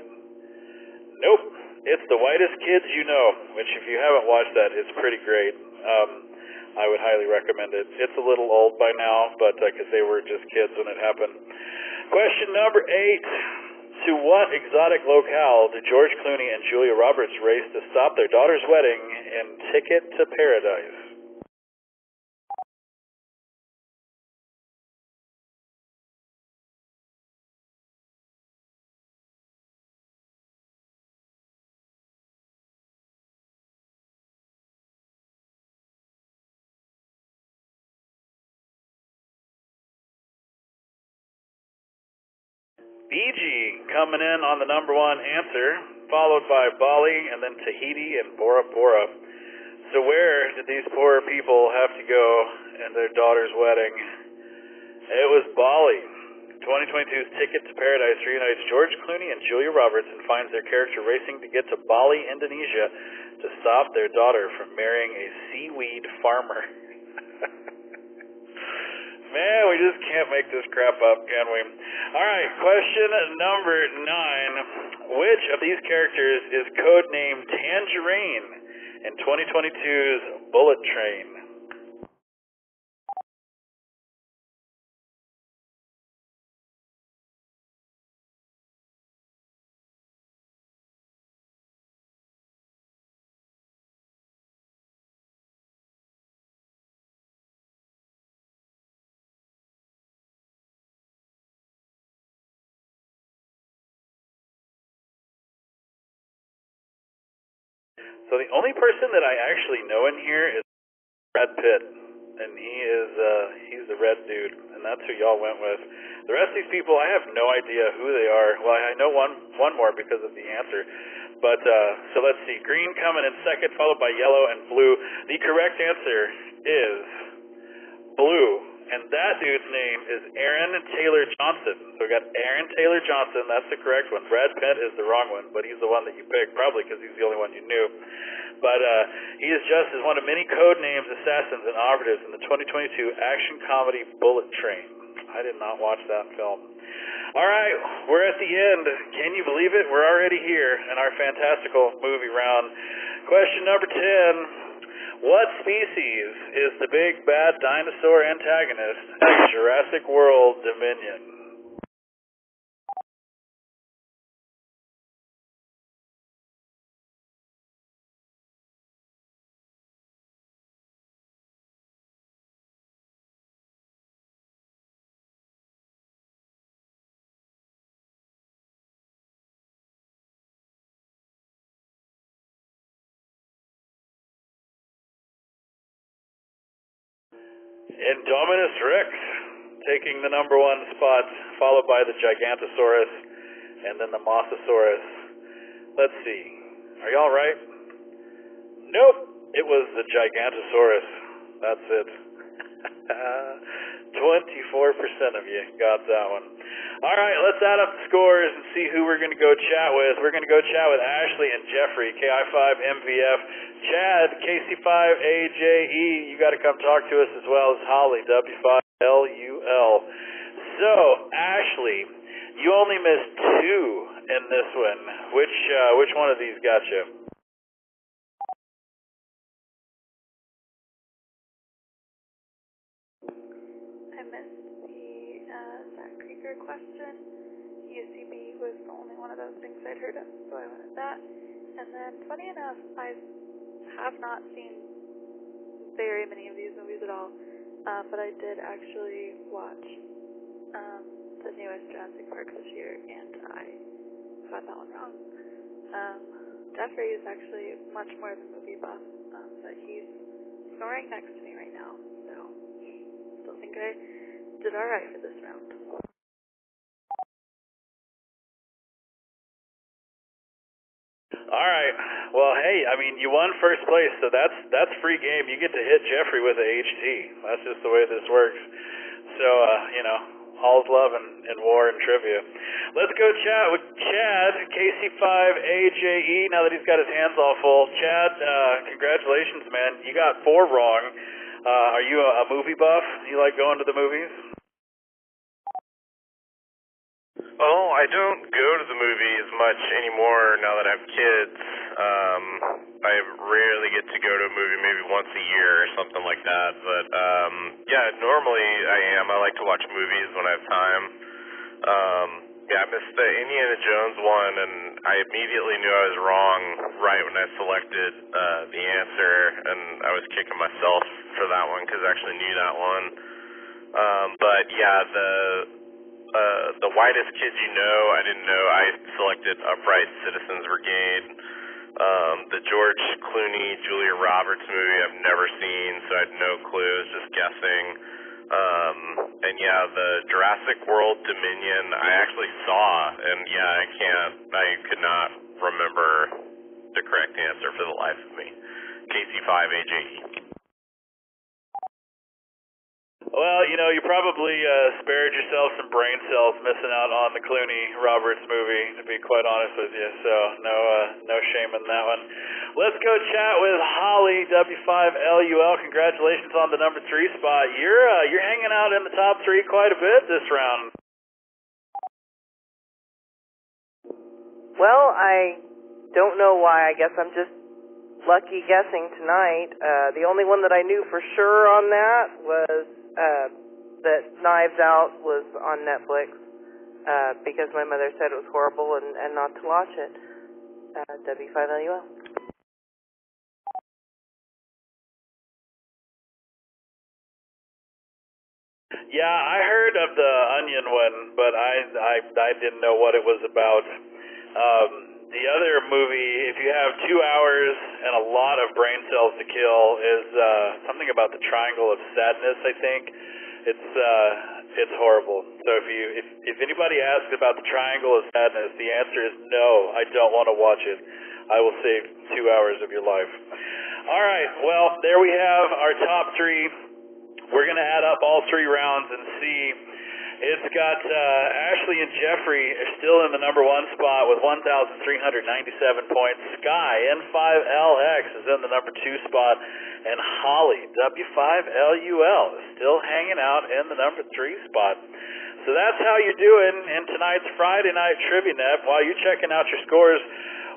Nope. It's the Whitest Kids You Know, which if you haven't watched that, it's pretty great. I would highly recommend it. It's a little old by now, but because they were just kids when it happened. Question number 8. To what exotic locale did George Clooney and Julia Roberts race to stop their daughter's wedding in Ticket to Paradise? Fiji coming in on the number 1 answer, followed by Bali and then Tahiti and Bora Bora. So where did these poor people have to go in their daughter's wedding? It was Bali. 2022's Ticket to Paradise reunites George Clooney and Julia Roberts and finds their character racing to get to Bali, Indonesia to stop their daughter from marrying a seaweed farmer. Man, we just can't make this crap up, can we? All right, question number 9. Which of these characters is codenamed Tangerine in 2022's Bullet Train? So the only person that I actually know in here is Brad Pitt, and he's the red dude, and that's who y'all went with. The rest of these people, I have no idea who they are. Well, I know one more because of the answer, but so let's see. Green coming in second, followed by yellow and blue. The correct answer is blue, and that dude's name is Aaron Taylor Johnson. So we got Aaron Taylor Johnson, that's the correct one. Brad Pitt is the wrong one, but he's the one that you picked, probably because he's the only one you knew. But he is just as one of many code names assassins and operatives in the 2022 action comedy Bullet Train. I did not watch that film. All right, we're at the end. Can you believe it? We're already here in our fantastical movie round. Question number 10. What species is the big bad dinosaur antagonist in Jurassic World Dominion? Indominus Rex taking the number 1 spot, followed by the Gigantosaurus and then the Mosasaurus. Let's see. Are y'all right? Nope. It was the Gigantosaurus. That's it. 24% of you got that one. All right, let's add up the scores and see who we're going to go chat with. We're going to go chat with Ashley and Jeffrey, KI5MVF, Chad, KC5AJE. You got to come talk to us, as well as Holly, W5LUL. So, Ashley, you only missed 2 in this one. Which one of these got you?
Question. UCB was the only one of those things I'd heard of, so I went with that. And then, funny enough, I have not seen very many of these movies at all, but I did actually watch the newest Jurassic Park this year, and I got that one wrong. Jeffrey is actually much more of a movie buff, but he's snoring next to me right now, so still think I did alright for this round.
Alright, well hey, I mean you won first place, so that's free game. You get to hit Jeffrey with a HT. That's just the way this works. So, all's love in war and trivia. Let's go chat with Chad, KC5AJE, now that he's got his hands all full. Chad, congratulations, man. You got 4 wrong. Are you a movie buff? You like going to the movies?
Oh, I don't go to the movies much anymore now that I have kids. I rarely get to go to a movie, maybe once a year or something like that. But yeah, normally I am. I like to watch movies when I have time. Yeah, I missed the Indiana Jones one, and I immediately knew I was wrong right when I selected the answer, and I was kicking myself for that one because I actually knew that one. But yeah, the Whitest Kids You Know, I didn't know. I selected Upright Citizens Brigade. The George Clooney, Julia Roberts movie I've never seen, so I had no clue. I was just guessing. And yeah, the Jurassic World Dominion I actually saw, and yeah, I could not remember the correct answer for the life of me. KC5AJE.
Well, you probably spared yourself some brain cells missing out on the Clooney-Roberts movie, to be quite honest with you, so no shame in that one. Let's go chat with Holly, W5LUL. Congratulations on the number 3 spot. You're hanging out in the top 3 quite a bit this round.
Well, I don't know why. I guess I'm just lucky guessing tonight. The only one that I knew for sure on that was that Knives Out was on Netflix because my mother said it was horrible and not to watch it. W5LUL.
Yeah, I heard of the Onion one, but I didn't know what it was about. The other movie, if you have 2 hours and a lot of brain cells to kill, is something about the Triangle of Sadness, I think. It's horrible. So if anybody asks about the Triangle of Sadness, the answer is no, I don't want to watch it. I will save 2 hours of your life. All right, well, there we have our top 3. We're going to add up all 3 rounds and see. It's got Ashley and Jeffrey are still in the number 1 spot with 1,397 points. Sky, N5LX, is in the number 2 spot. And Holly, W5LUL, is still hanging out in the number 3 spot. So that's how you're doing in tonight's Friday Night Trivia Net. While you're checking out your scores,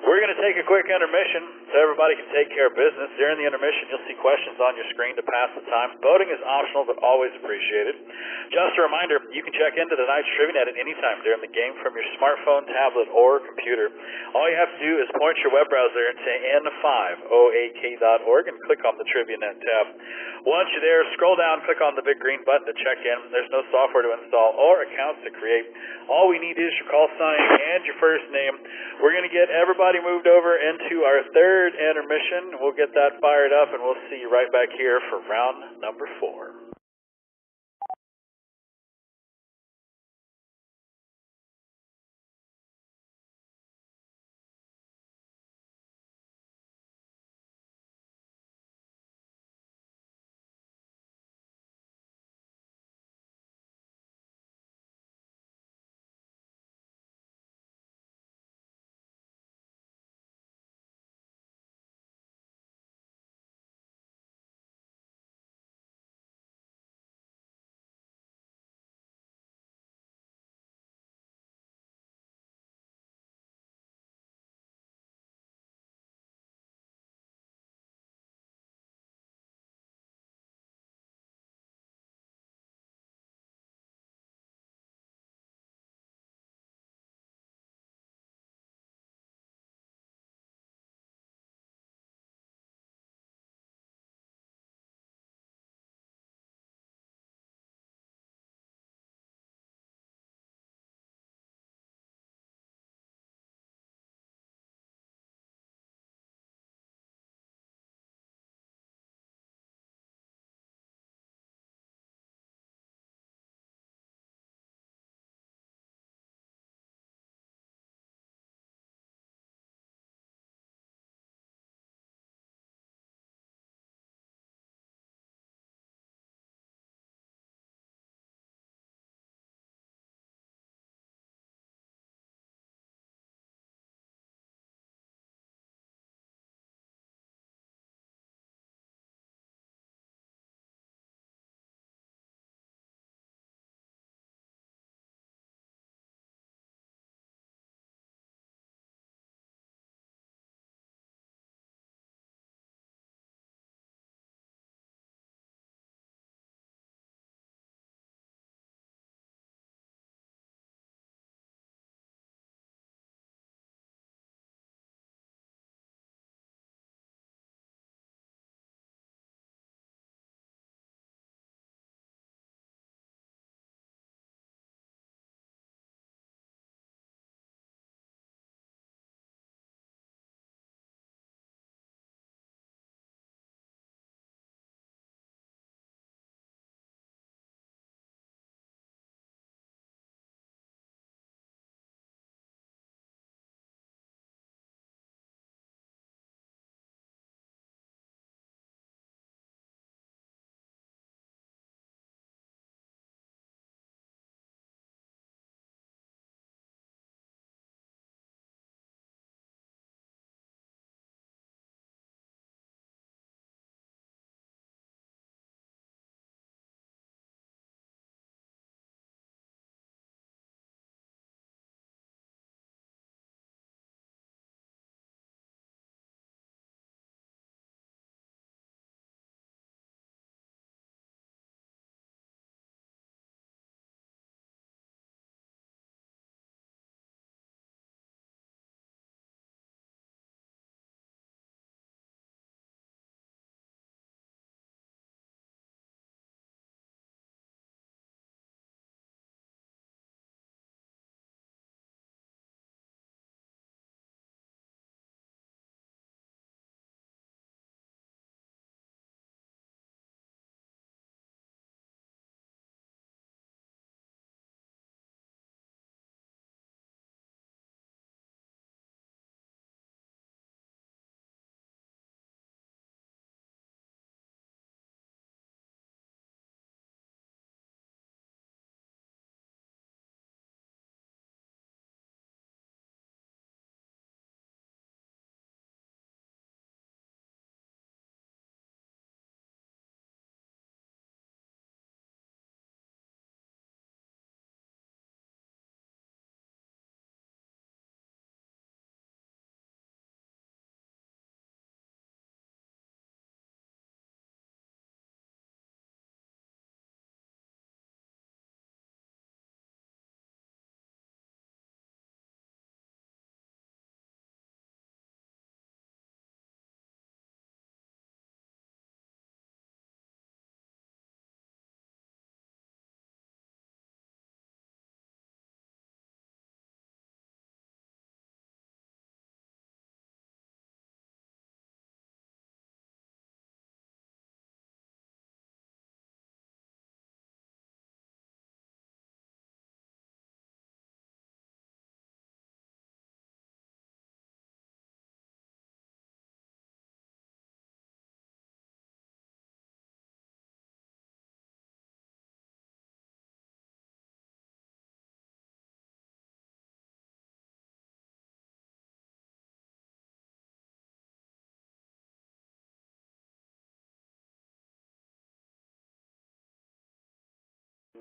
we're going to take a quick intermission so everybody can take care of business. During the intermission, you'll see questions on your screen to pass the time. Voting is optional, but always appreciated. Just a reminder, you can check into tonight's Trivia Net at any time during the game from your smartphone, tablet, or computer. All you have to do is point your web browser to n5oak.org and click on the Trivia Net tab. Once you're there, scroll down, click on the big green button to check in. There's no software to install or accounts to create. All we need is your call sign and your first name. We're going to get everybody moved over into our 3rd intermission. We'll get that fired up, and we'll see you right back here for round number 4.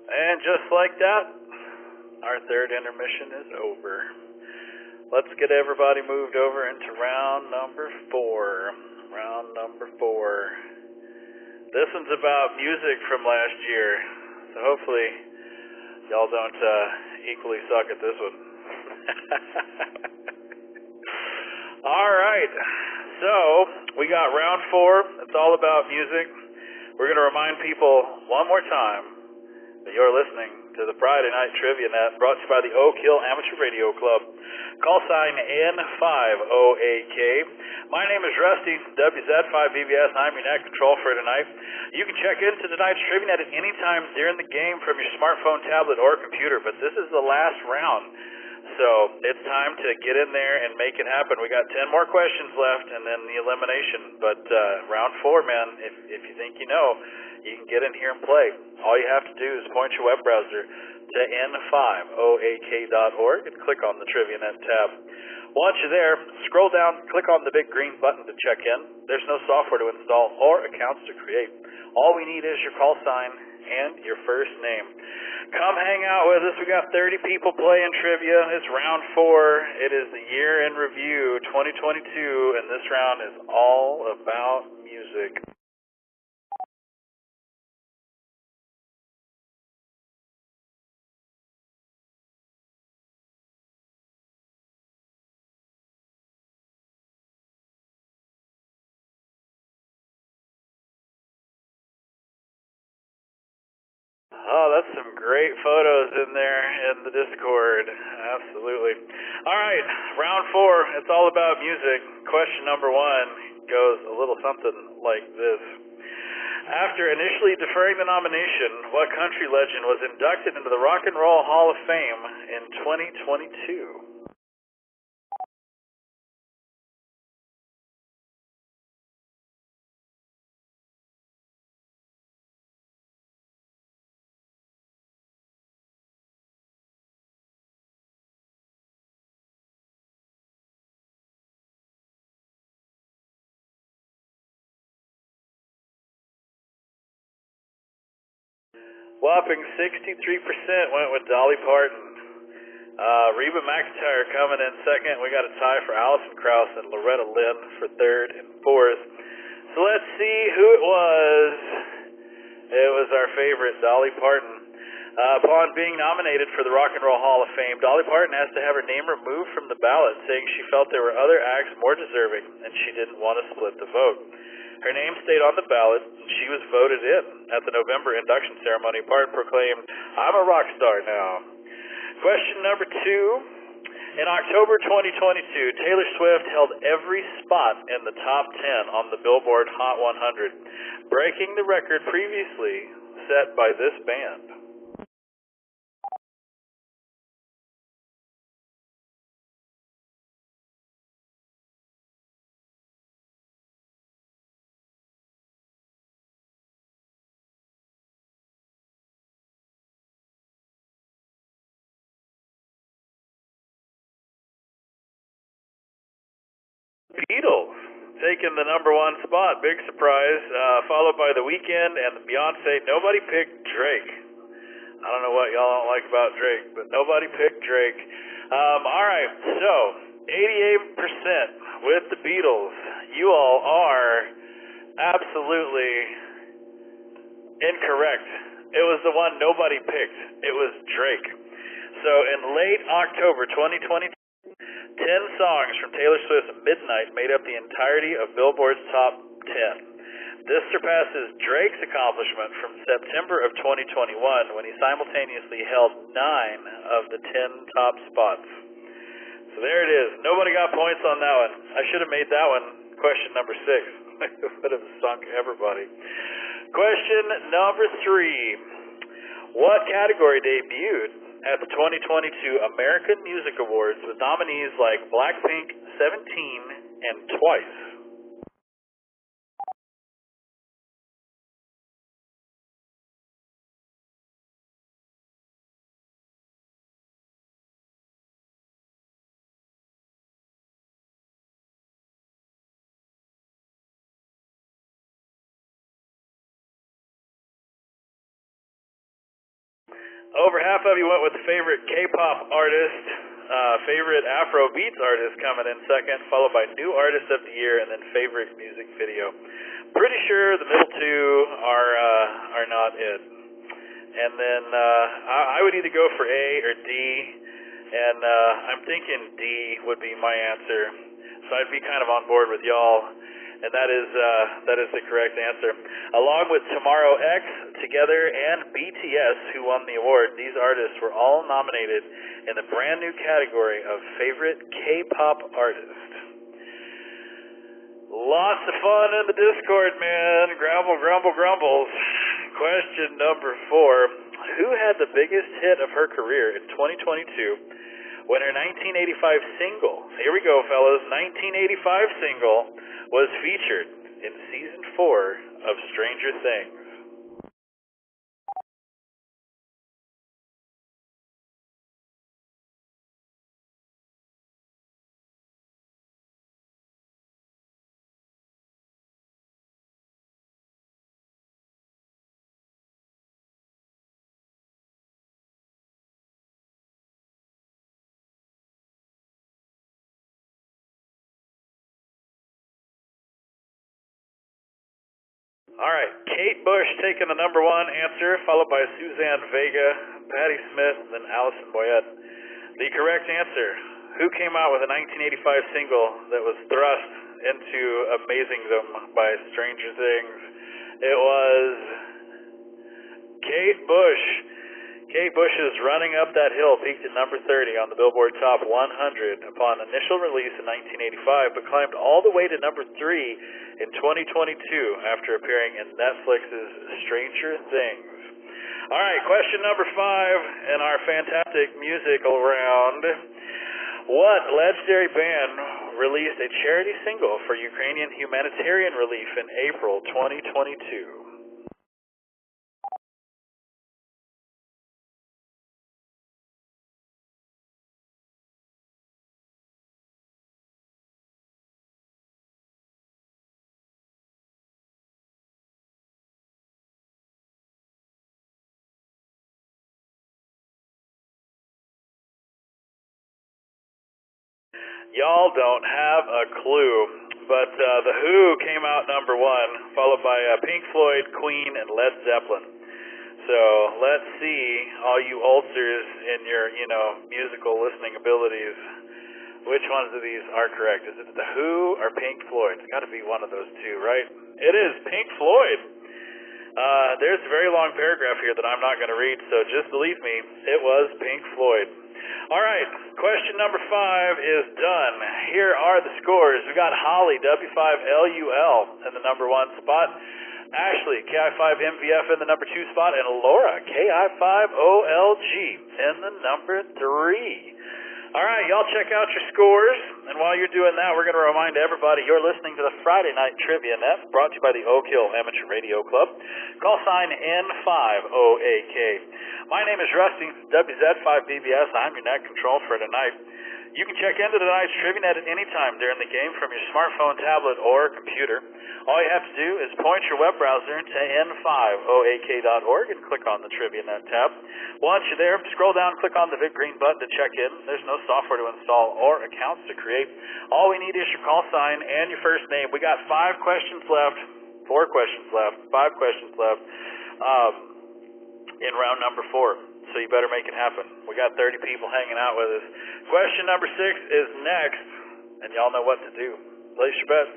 And just like that, our third intermission is over. Let's get everybody moved over into round number 4. Round number 4. This one's about music from last year, so hopefully y'all don't equally suck at this one. All right, so we got round 4. It's all about music. We're going to remind people one more time that you're listening to the Friday Night Trivia Net, brought to you by the Oak Hill Amateur Radio Club. Call sign N5OAK. My name is Rusty, WZ5BBS, and I'm your net control for tonight. You can check into tonight's Trivia Net at any time during the game from your smartphone, tablet, or computer, but this is the last round. So it's time to get in there and make it happen. We got 10 more questions left and then the elimination. But round 4, man, if you think you know, you can get in here and play. All you have to do is point your web browser to n5oak.org and click on the Trivia Net tab. Once you're there, scroll down, click on the big green button to check in. There's no software to install or accounts to create. All we need is your call sign and your first name. Come hang out with us. We got 30 people playing trivia. It's round 4. It is the year in review 2022, and this round is all about music. Oh, that's some great photos in there in the Discord. Absolutely. All right, round 4. It's all about music. Question number 1 goes a little something like this. After initially deferring the nomination, what country legend was inducted into the Rock and Roll Hall of Fame in 2022? Whopping 63% went with Dolly Parton. Reba McEntire coming in second. We got a tie for Alison Krauss and Loretta Lynn for third and fourth. So let's see who it was. It was our favorite, Dolly Parton. Upon being nominated for the Rock and Roll Hall of Fame, Dolly Parton asked to have her name removed from the ballot, saying she felt there were other acts more deserving and she didn't want to split the vote. Her name stayed on the ballot, and she was voted in. At the November induction ceremony, Parton proclaimed, "I'm a rock star now." Question number 2. In October 2022, Taylor Swift held every spot in the top 10 on the Billboard Hot 100, breaking the record previously set by this band. Beatles taking the number 1 spot, big surprise, followed by The Weeknd and Beyonce. Nobody picked Drake. I don't know what y'all don't like about Drake, but nobody picked Drake. All right, so 88% with the Beatles. You all are absolutely incorrect. It was the one nobody picked. It was Drake. So in late October 2022, 10 songs from Taylor Swift's Midnight made up the entirety of Billboard's top 10. This surpasses Drake's accomplishment from September of 2021 when he simultaneously held 9 of the 10 top spots. So there it is. Nobody got points on that one. I should have made that one question number 6. It would have sunk everybody. Question number 3. What category debuted at the 2022 American Music Awards with nominees like Blackpink, 17, and Twice? Over half of you went with favorite K-pop artist, favorite Afro beats artist coming in second, followed by new artist of the year, and then favorite music video. Pretty sure the middle two are not it. And then I would either go for A or D, and I'm thinking D would be my answer. So I'd be kind of on board with y'all, and that is the correct answer. Along with Tomorrow X, Together, and BTS, who won the award, these artists were all nominated in the brand new category of favorite K-pop artist. Lots of fun in the Discord, man. Grumble, grumble, grumbles. Question number 4. Who had the biggest hit of her career in 2022 when her 1985 single, here we go, fellas, 1985 single was featured in Season 4 of Stranger Things? All right, Kate Bush taking the number 1 answer, followed by Suzanne Vega, Patti Smith, and then Allison Boyette. The correct answer, who came out with a 1985 single that was thrust into amazingdom by Stranger Things? It was Kate Bush. Kate Bush's Running Up That Hill peaked at number 30 on the Billboard Top 100 upon initial release in 1985, but climbed all the way to number 3 in 2022 after appearing in Netflix's Stranger Things. All right, question number 5 in our fantastic musical round. What legendary band released a charity single for Ukrainian humanitarian relief in April 2022? Y'all don't have a clue, but The Who came out number 1, followed by Pink Floyd, Queen, and Led Zeppelin. So let's see, all you oldsters in your, musical listening abilities, which ones of these are correct? Is it The Who or Pink Floyd? It's got to be one of those two, right? It is Pink Floyd. There's a very long paragraph here that I'm not going to read, so just believe me, it was Pink Floyd. All right, question number 5 is done. Here are the scores. We got Holly, W5LUL, in the number 1 spot. Ashley, KI5MVF, in the number 2 spot. And Laura, KI5OLG, in the number 3. All right, y'all check out your scores. And while you're doing that, we're going to remind everybody you're listening to the Friday Night Trivia Net, brought to you by the Oak Hill Amateur Radio Club. Call sign N5OAK. My name is Rusty, WZ5BBS. I'm your net control for tonight. You can check into tonight's Trivia Net at any time during the game from your smartphone, tablet, or computer. All you have to do is point your web browser to n5oak.org and click on the Trivia Net tab. Once you're there, scroll down, click on the big green button to check in. There's no software to install or accounts to create. All we need is your call sign and your first name. We got 5 questions left, 4 questions left, 5 questions left in round number 4. So you better make it happen. We got 30 people hanging out with us. Question number 6 is next, and y'all know what to do. Place your bets.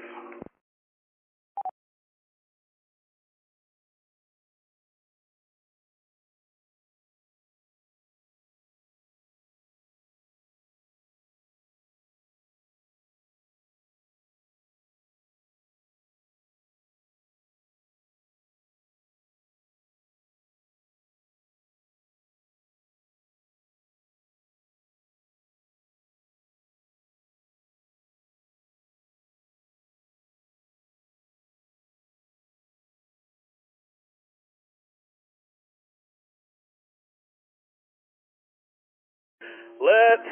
Let's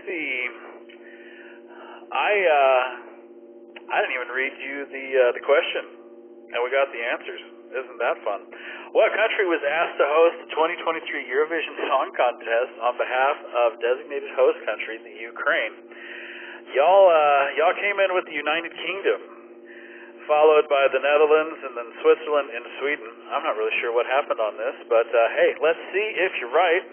see. I didn't even read you the question, and we got the answers. Isn't that fun? What country was asked to host the 2023 Eurovision Song Contest on behalf of designated host country, the Ukraine? Y'all came in with the United Kingdom, followed by the Netherlands and then Switzerland and Sweden. I'm not really sure what happened on this, but hey, let's see if you're right.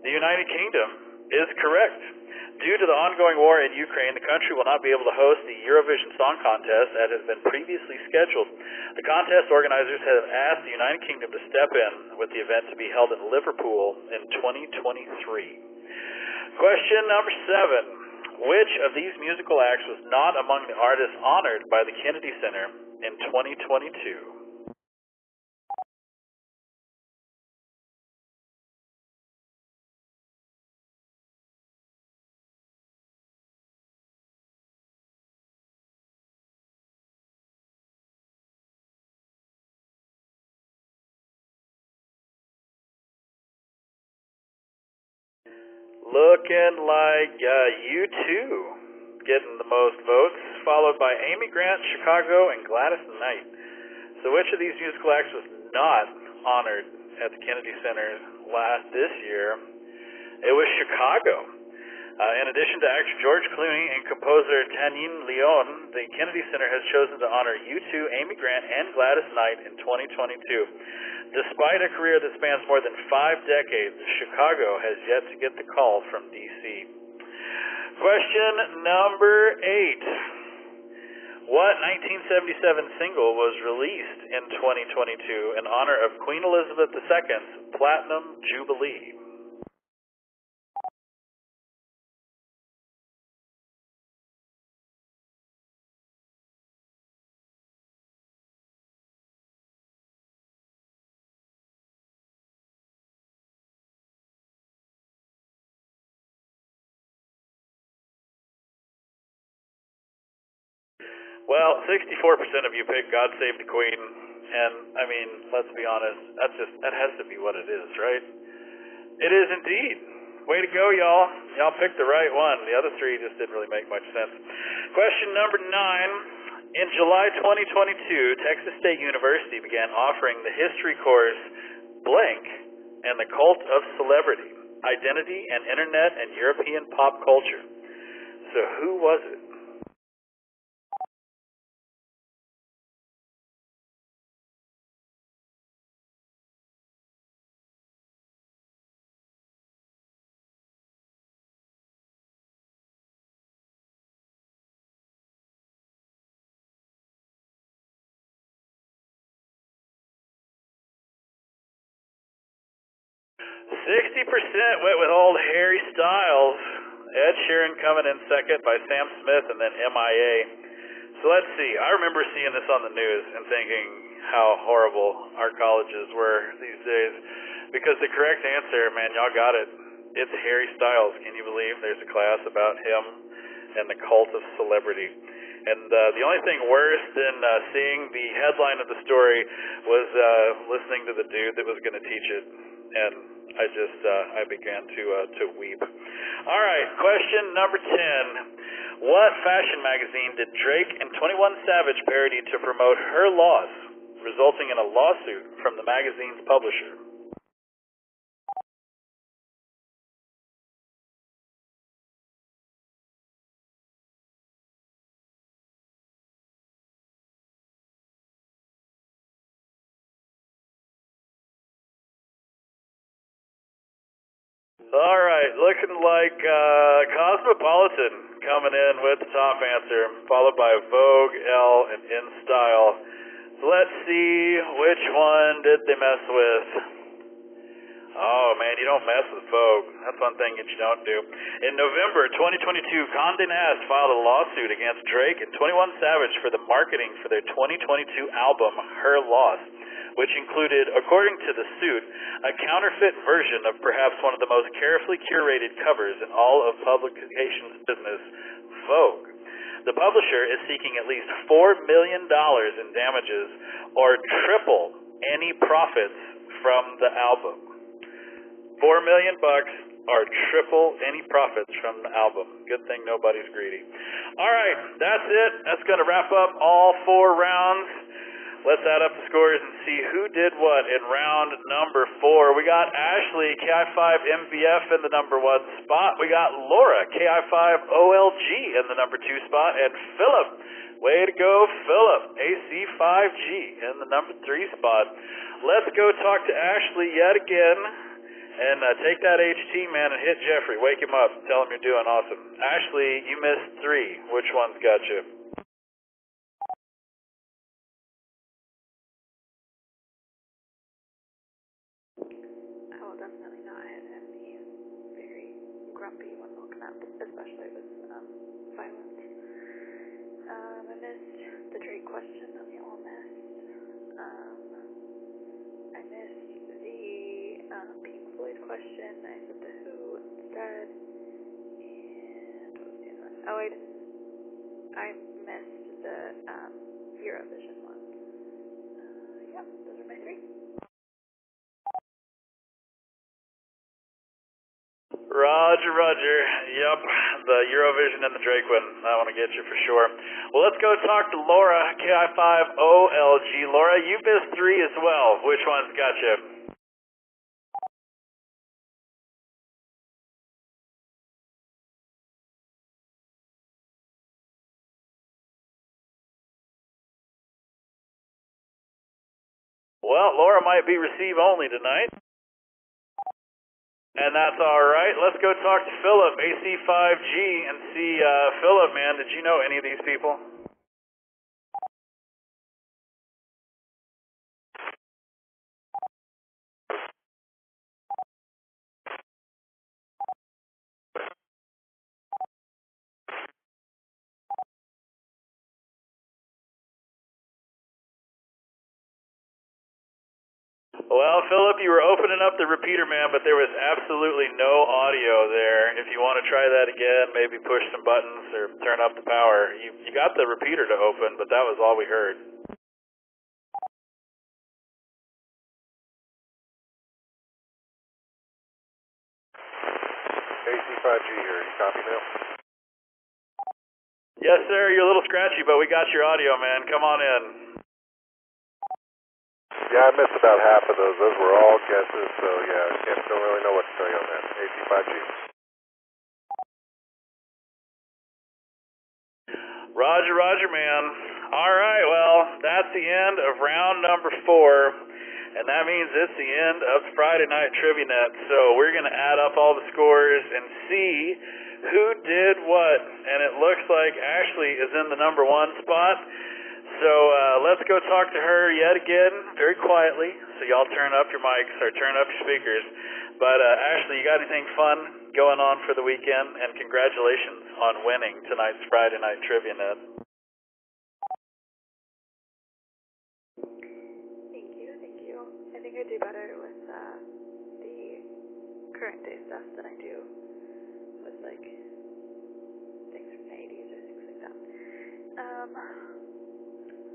The United Kingdom is correct. Due to the ongoing war in Ukraine, the country will not be able to host the Eurovision Song Contest as has been previously scheduled. The contest organizers have asked the United Kingdom to step in with the event to be held in Liverpool in 2023. Question number 7. Which of these musical acts was not among the artists honored by the Kennedy Center in 2022? Looking like U2 getting the most votes, followed by Amy Grant, Chicago, and Gladys Knight. So which of these musical acts was not honored at the Kennedy Center this year? It was Chicago. In addition to actor George Clooney and composer Tanine Leon, the Kennedy Center has chosen to honor U2, Amy Grant, and Gladys Knight in 2022. Despite a career that spans more than 5 decades, Chicago has yet to get the call from D.C. Question number 8. What 1977 single was released in 2022 in honor of Queen Elizabeth II's Platinum Jubilee? Well, 64% of you picked God Save the Queen, and I mean, let's be honest, that has to be what it is, right? It is indeed. Way to go, y'all. Y'all picked the right one. The other 3 just didn't really make much sense. Question number 9. In July 2022, Texas State University began offering the history course Blank and the Cult of Celebrity, Identity and Internet and European Pop Culture. So who was it? Went with old Harry Styles. Ed Sheeran coming in second by Sam Smith and then MIA. So let's see. I remember seeing this on the news and thinking how horrible our colleges were these days. Because the correct answer, man, y'all got it. It's Harry Styles. Can you believe there's a class about him and the cult of celebrity? And the only thing worse than seeing the headline of the story was listening to the dude that was going to teach it. And I began to weep. All right, question number 10. What fashion magazine did Drake and 21 Savage parody to promote her loss, resulting in a lawsuit from the magazine's publisher? All right, looking like Cosmopolitan coming in with the top answer, followed by Vogue, Elle, and In Style. So let's see, which one did they mess with? Oh man, you don't mess with Vogue. That's one thing that you don't do. In November 2022, Condé Nast filed a lawsuit against Drake and 21 Savage for the marketing for their 2022 album, Her Loss, which included, according to the suit, a counterfeit version of perhaps one of the most carefully curated covers in all of publications business, Vogue. The publisher is seeking at least $4 million in damages or triple any profits from the album. $4 million or triple any profits from the album. Good thing nobody's greedy. All right, that's it. That's going to wrap up all 4 rounds. Let's add up the scores and see who did what in round number 4. We got Ashley, KI5MBF in the number 1 spot. We got Laura, KI5OLG in the number 2 spot. And Philip, way to go, Philip, AC5G in the number 3 spot. Let's go talk to Ashley yet again. And take that HT, man, and hit Jeffrey. Wake him up. Tell him you're doing awesome. Ashley, you missed 3. Which one's got you?
I will definitely not hit him. He is very grumpy when woken up, especially with violence. I missed the Drake question that we all missed. I missed the Pink Floyd question. I said the Who instead. And what was the other one? Oh, I missed the Eurovision one. Yeah, those are my 3.
Roger. Yep, the Eurovision and the Drake one. I want to get you for sure. Well, let's go talk to Laura, KI5OLG. Laura, you missed 3 as well. Which one's got you? Well, Laura might be receive only tonight. And that's all right. Let's go talk to Philip, AC5G, and see, Philip, man, did you know any of these people? Well, Philip, you were opening up the repeater, man, but there was absolutely no audio there. If you want to try that again, maybe push some buttons or turn up the power. You got the repeater to open, but that was all we heard.
AC5G here. You copy now?
Yes, sir. You're a little scratchy, but we got your audio, man. Come on in.
Yeah, I missed about half of those. Those were all guesses, so yeah, don't really know what to tell you on that. AC5G.
Roger, man. All right, well, that's the end of round number 4, and that means it's the end of Friday Night Trivia Net. So we're going to add up all the scores and see who did what. And it looks like Ashley is in the number 1 spot. So let's go talk to her yet again, very quietly, so y'all turn up your mics or turn up your speakers. But Ashley, you got anything fun going on for the weekend? And congratulations on winning tonight's Friday Night Trivia Net.
Thank you. I think I do better with the current day stuff than I do with like things from the 80s or things like that.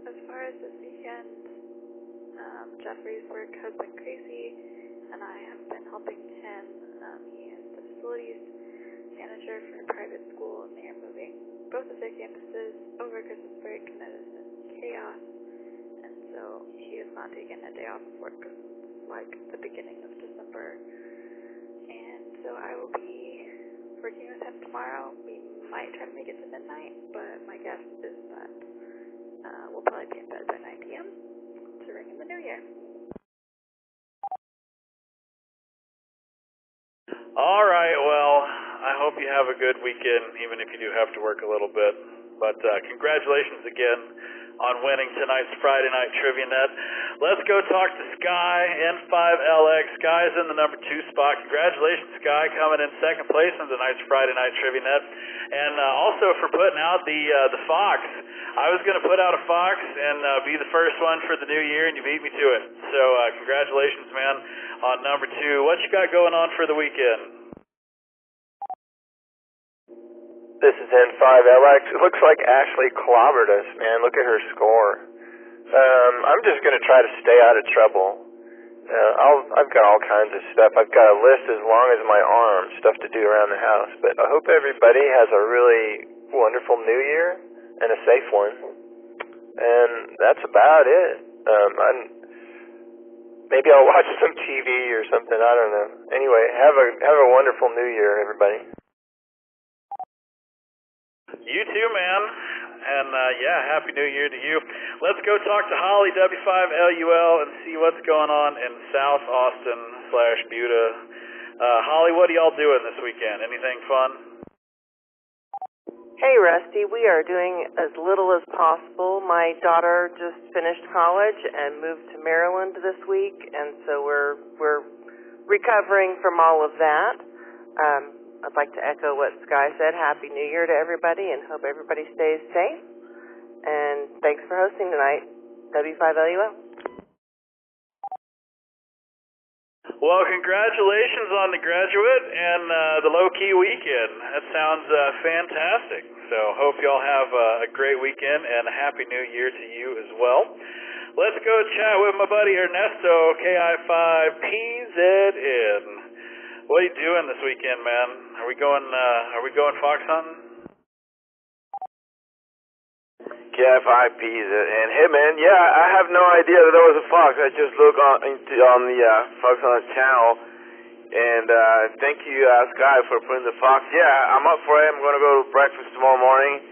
As far as this weekend, Jeffrey's work has been crazy, and I have been helping him. He is the facilities manager for a private school, and they are moving both of their campuses over Christmas break, and it has been chaos. And so he has not taken a day off of work since like the beginning of December. And so I will be working with him tomorrow. We might try to make it to midnight, but my guess is that we'll probably be in bed by 9 p.m. to ring in the new year.
All right, well, I hope you have a good weekend, even if you do have to work a little bit. But congratulations again on winning tonight's Friday Night Trivia Net. Let's go talk to Sky, N5LX. Sky's in the number 2 spot. Congratulations, Sky, coming in 2nd place in tonight's Friday Night Trivia Net. And also for putting out the Fox. I was going to put out a Fox and be the first one for the new year, and you beat me to it. So congratulations, man, on number 2. What you got going on for the weekend?
This is N5LX. It looks like Ashley clobbered us, man. Look at her score. I'm just going to try to stay out of trouble. I've got all kinds of stuff. I've got a list as long as my arm, stuff to do around the house. But I hope everybody has a really wonderful New Year and a safe one. And that's about it. Maybe I'll watch some TV or something. I don't know. Anyway, have a wonderful New Year, everybody.
You too, man. And yeah, Happy New Year to you. Let's go talk to Holly W5LUL and see what's going on in South Austin / Buda. Holly, what are y'all doing this weekend? Anything fun?
Hey, Rusty. We are doing as little as possible. My daughter just finished college and moved to Maryland this week, and so we're recovering from all of that. I'd like to echo what Sky said. Happy New Year to everybody, and hope everybody stays safe. And thanks for hosting tonight, W5LUL.
Well, congratulations on the graduate and the low-key weekend. That sounds fantastic. So hope y'all have a great weekend and a Happy New Year to you as well. Let's go chat with my buddy Ernesto, KI5PZN. What are you doing this weekend, man? Are we going fox hunting?
KI5PZN. And hey, man, yeah, I have no idea that there was a fox. I just looked on the Fox Hunters channel. And thank you, Sky, for putting the fox. Yeah, I'm up for it. I'm going to go to breakfast tomorrow morning.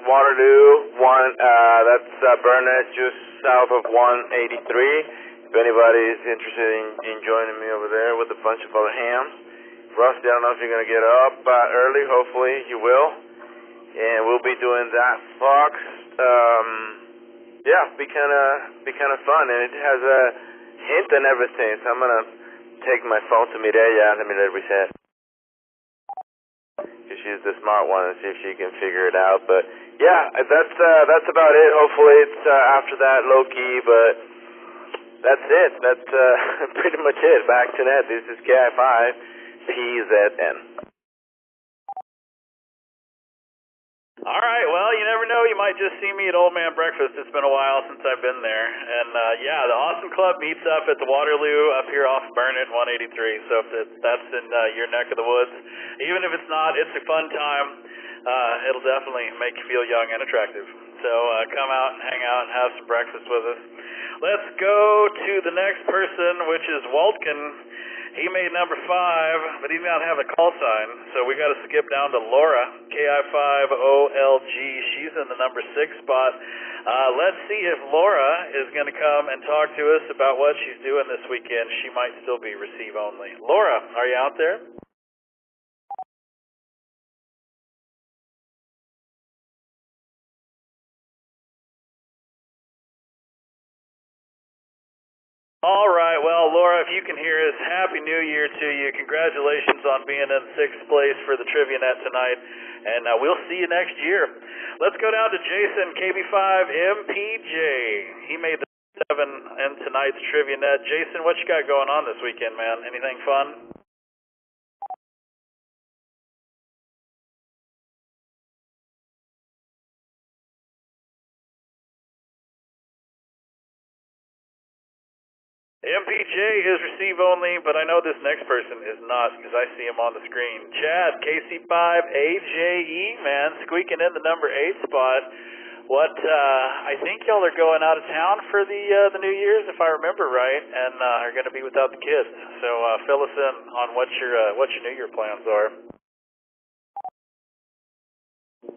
Waterloo, that's Burnett, just south of 183. If anybody is interested in joining me over there with a bunch of other hams. Rusty, I don't know if you're going to get up early. Hopefully you will. And we'll be doing that fox. Yeah, be kind of fun. And it has a hint and everything. So I'm going to take my phone to Mireya. Let me reset. She's the smart one and see if she can figure it out. But yeah, that's about it. Hopefully it's after that low key, but that's it. That's pretty much it. Back to net. This is KI5PZN.
All right, well, you never know. You might just see me at Old Man Breakfast. It's been a while since I've been there. And, yeah, the Awesome Club meets up at the Waterloo up here off Burnett 183. So if that's in your neck of the woods, even if it's not, it's a fun time. It'll definitely make you feel young and attractive. So come out and hang out and have some breakfast with us. Let's go to the next person, which is Waltkin. He made number 5, but he did not have a call sign, so we got to skip down to Laura, KI5OLG. She's in the number 6 spot. Let's see if Laura is going to come and talk to us about what she's doing this weekend. She might still be receive only. Laura, are you out there? All right, well, Laura, if you can hear us, Happy New Year to you. Congratulations on being in 6th place for the Trivia Net tonight, and we'll see you next year. Let's go down to Jason, KB5MPJ. He made the 7 in tonight's Trivia Net. Jason, what you got going on this weekend, man? Anything fun? MPJ is receive only, but I know this next person is not because I see him on the screen. Chad, KC5AJE, man, squeaking in the number 8 spot. What, I think y'all are going out of town for the New Year's, if I remember right, and are going to be without the kids. So fill us in on what your New Year plans are.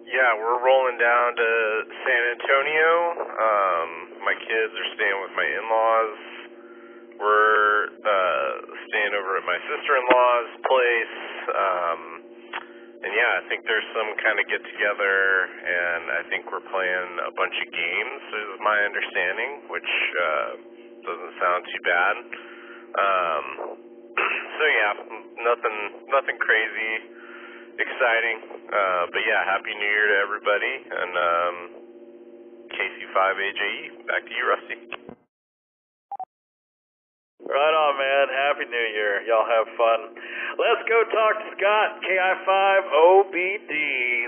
Yeah, we're rolling down to San Antonio. My kids are staying with my in-laws. We're staying over at my sister-in-law's place, and yeah, I think there's some kind of get-together, and I think we're playing a bunch of games, is my understanding, which doesn't sound too bad. So yeah, nothing crazy, exciting, but yeah, Happy New Year to everybody, and KC5AJE, back to you, Rusty.
Right on, man. Happy New Year. Y'all have fun. Let's go talk to Scott, KI5OBD,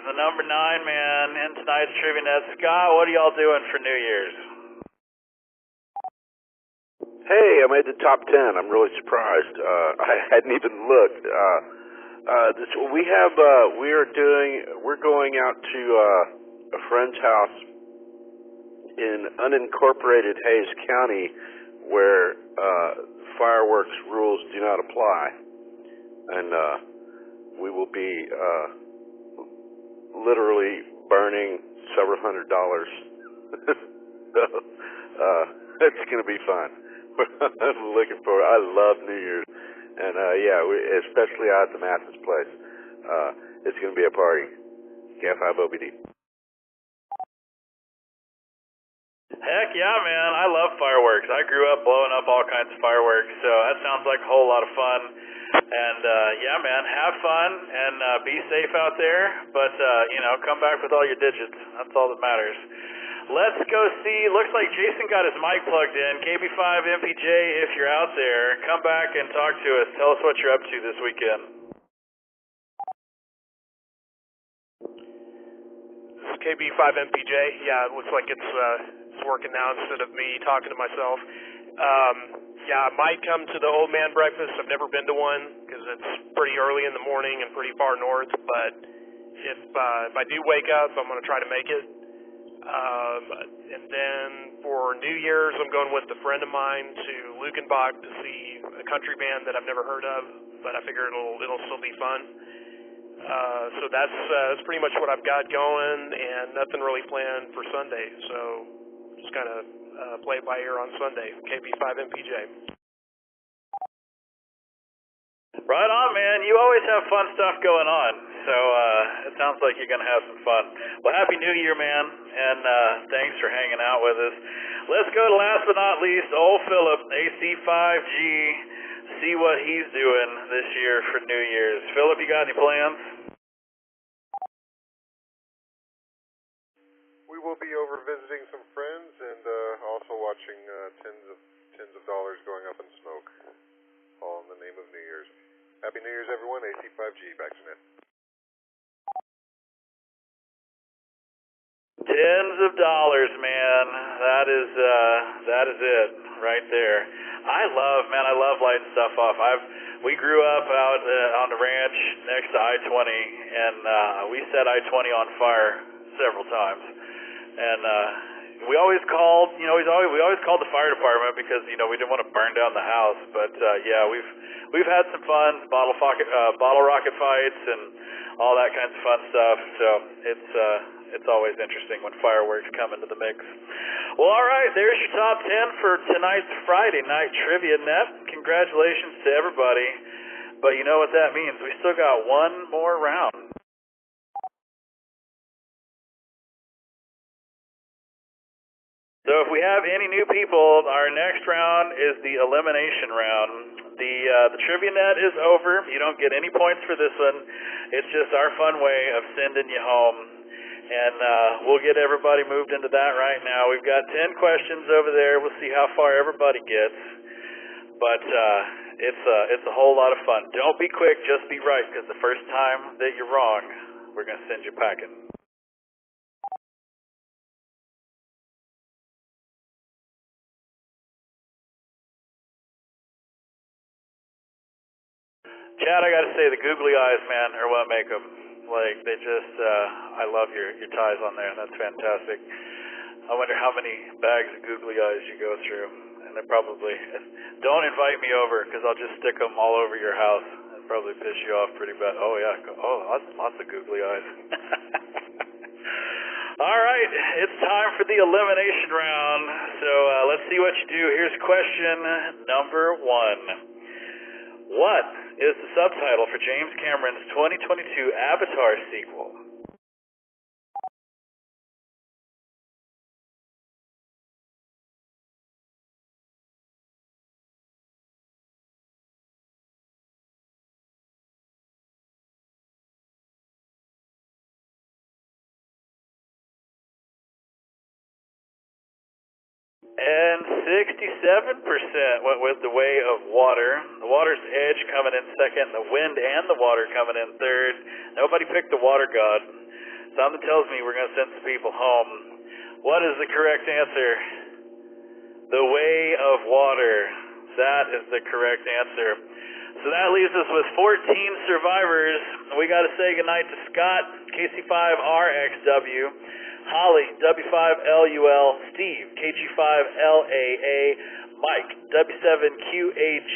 the number 9 man in tonight's Trivia Net. Scott, what are y'all doing for New Year's?
Hey, I made the top 10. I'm really surprised. I hadn't even looked. We're going out to a friend's house in unincorporated Hays County where fireworks rules do not apply. And we will be literally burning several $100s. So, it's going to be fun. I'm looking forward. I love New Year's. And, especially out at the Mathis place. It's going to be a party. K5OBD.
Heck yeah, man. I love fireworks. I grew up blowing up all kinds of fireworks, so that sounds like a whole lot of fun. And, yeah, man, have fun and be safe out there. But, come back with all your digits. That's all that matters. Let's go see. Looks like Jason got his mic plugged in. KB5MPJ, if you're out there, come back and talk to us. Tell us what you're up to this weekend.
This is KB5MPJ. Yeah, it looks like it's working now instead of me talking to myself. I might come to the Old Man Breakfast. I've never been to one because it's pretty early in the morning and pretty far north. But if I do wake up, I'm going to try to make it. And then for New Year's, I'm going with a friend of mine to Lukenbach to see a country band that I've never heard of, but I figure it'll still be fun. So that's pretty much what I've got going, and nothing really planned for Sunday. So just kind of play it by ear on Sunday. KB5MPJ.
Right on, man. You always have fun stuff going on, so it sounds like you're going to have some fun. Well, Happy New Year, man, and thanks for hanging out with us. Let's go to last but not least, old Philip, AC5G, see what he's doing this year for New Year's. Philip, you got any plans?
We will be over visiting some friends and also watching tens of dollars going up in smoke, all in the name of New Year's. Happy New Year's, everyone. AC5G, back to net.
Tens of dollars, man. That is it right there. I love lighting stuff off. We grew up out on the ranch next to I-20, and we set I-20 on fire several times. And we always called, we always called the fire department because we didn't want to burn down the house. But we've had some fun, bottle rocket fights and all that kinds of fun stuff. So it's always interesting when fireworks come into the mix. Well, all right, there's your top 10 for tonight's Friday night trivia net. Congratulations to everybody. But you know what that means? We still got one more round. So if we have any new people, our next round is the elimination round. The trivia net is over. You don't get any points for this one. It's just our fun way of sending you home. And we'll get everybody moved into that right now. We've got 10 questions over there. We'll see how far everybody gets. But it's a whole lot of fun. Don't be quick, just be right, because the first time that you're wrong, we're going to send you packing. Chad, I gotta say, the googly eyes, man, are what make them. Like, they just, I love your ties on there. That's fantastic. I wonder how many bags of googly eyes you go through. And they probably, don't invite me over, because I'll just stick them all over your house. It'll probably piss you off pretty bad. Oh, yeah. Oh, lots of googly eyes. All right, it's time for the elimination round. So let's see what you do. Here's question number 1. What is the subtitle for James Cameron's 2022 Avatar sequel? And 67% went with The Way of Water. The Water's Edge coming in second, The Wind and the Water coming in third. Nobody picked The Water God. Something tells me we're going to send some people home. What is the correct answer? The Way of Water. That is the correct answer. So that leaves us with 14 survivors. We got to say goodnight to Scott, KC5RXW, Holly, W5LUL, Steve, KG5LAA, Mike, W7QAG.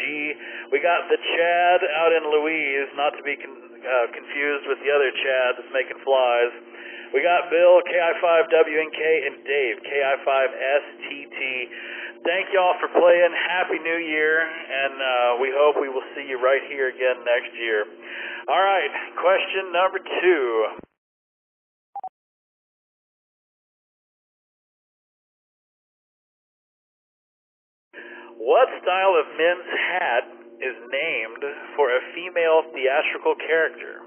We got the Chad out in Louise, not to be confused with the other Chad that's making flies. We got Bill, KI5WNK, and Dave, KI5STT. Thank y'all for playing. Happy New Year, and we hope we will see you right here again next year. All right, question number 2. What style of men's hat is named for a female theatrical character?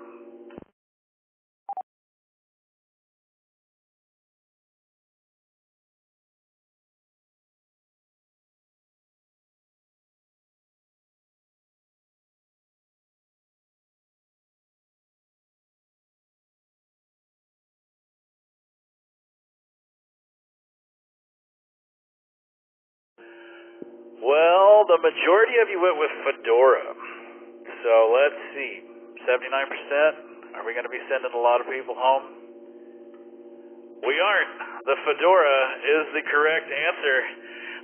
Well, the majority of you went with fedora. So let's see. 79%? Are we going to be sending a lot of people home? We aren't. The fedora is the correct answer.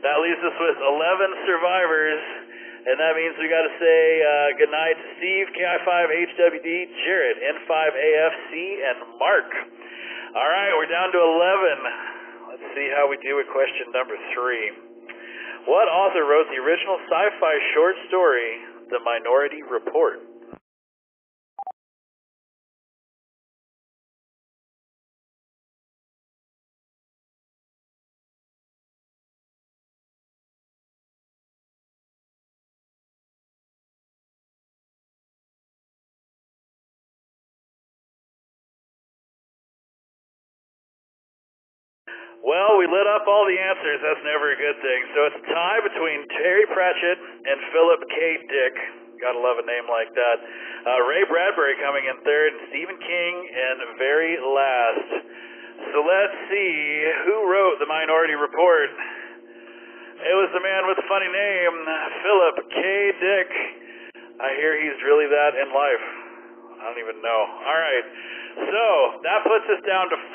That leaves us with 11 survivors. And that means we got to say goodnight to Steve, KI5HWD, Jared, N5AFC, and Mark. All right, we're down to 11. Let's see how we do with question number 3. What author wrote the original sci-fi short story, The Minority Report? Well, we lit up all the answers. That's never a good thing. So it's a tie between Terry Pratchett and Philip K. Dick. Gotta love a name like that. Ray Bradbury coming in third, and Stephen King in very last. So let's see who wrote The Minority Report. It was the man with the funny name, Philip K. Dick. I hear he's really that in life. I don't even know. All right. So that puts us down to 4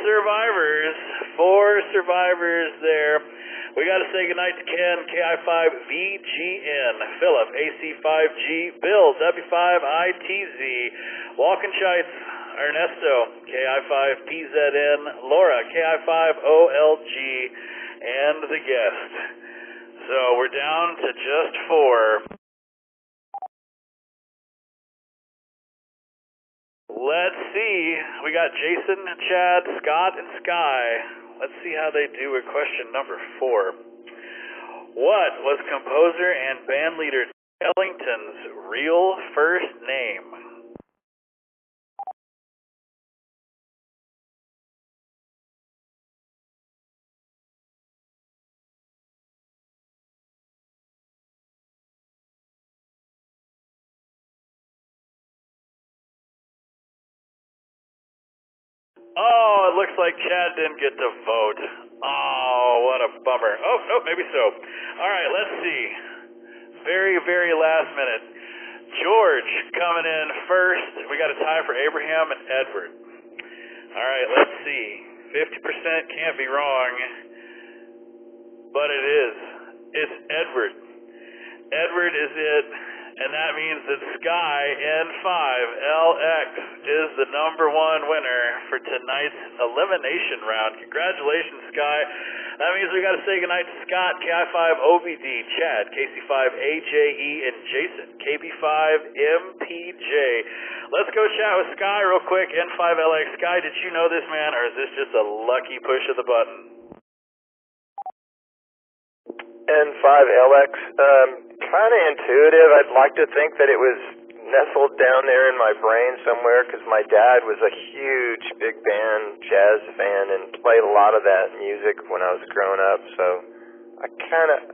survivors. 4 survivors there. We got to say goodnight to Ken, KI5VGN, Philip, AC5G, Bill, W5ITZ, Walkenscheitz, Ernesto, KI5PZN, Laura, KI5OLG, and the guest. So we're down to just 4. Let's see. We got Jason, Chad, Scott, and Sky. Let's see how they do with question number 4. What was composer and bandleader Ellington's real first name? Oh, it looks like Chad didn't get to vote. Oh, what a bummer. Oh, maybe so. All right, let's see. Very, very last minute. George coming in first. We got a tie for Abraham and Edward. All right, let's see. 50% can't be wrong, but it is. It's Edward. Edward is it. And that means that Sky N5LX is the #1 winner for tonight's elimination round. Congratulations, Sky. That means we got to say goodnight to Scott, KI5OVD, Chad, KC5AJE, and Jason, KB5MPJ. Let's go chat with Sky real quick. N5LX. Sky, did you know this man, or is this just a lucky push of the button?
N5LX, kind of intuitive. I'd like to think that it was nestled down there in my brain somewhere because my dad was a huge big band jazz fan and played a lot of that music when I was growing up. So I kind of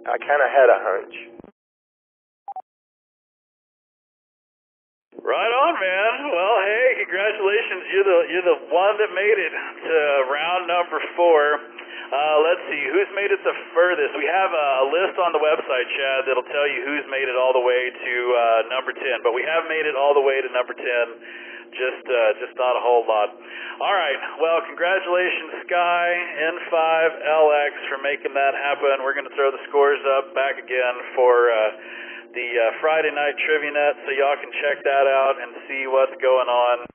had a hunch.
Right on, man. Well, hey, congratulations. You're the one that made it to round number 4. Let's see, who's made it the furthest? We have a list on the website, Chad, that'll tell you who's made it all the way to number 10. But we have made it all the way to number 10. Just not a whole lot. All right. Well, congratulations, Sky N5LX, for making that happen. We're going to throw the scores up back again for the Friday Night Trivia Net, so y'all can check that out and see what's going on.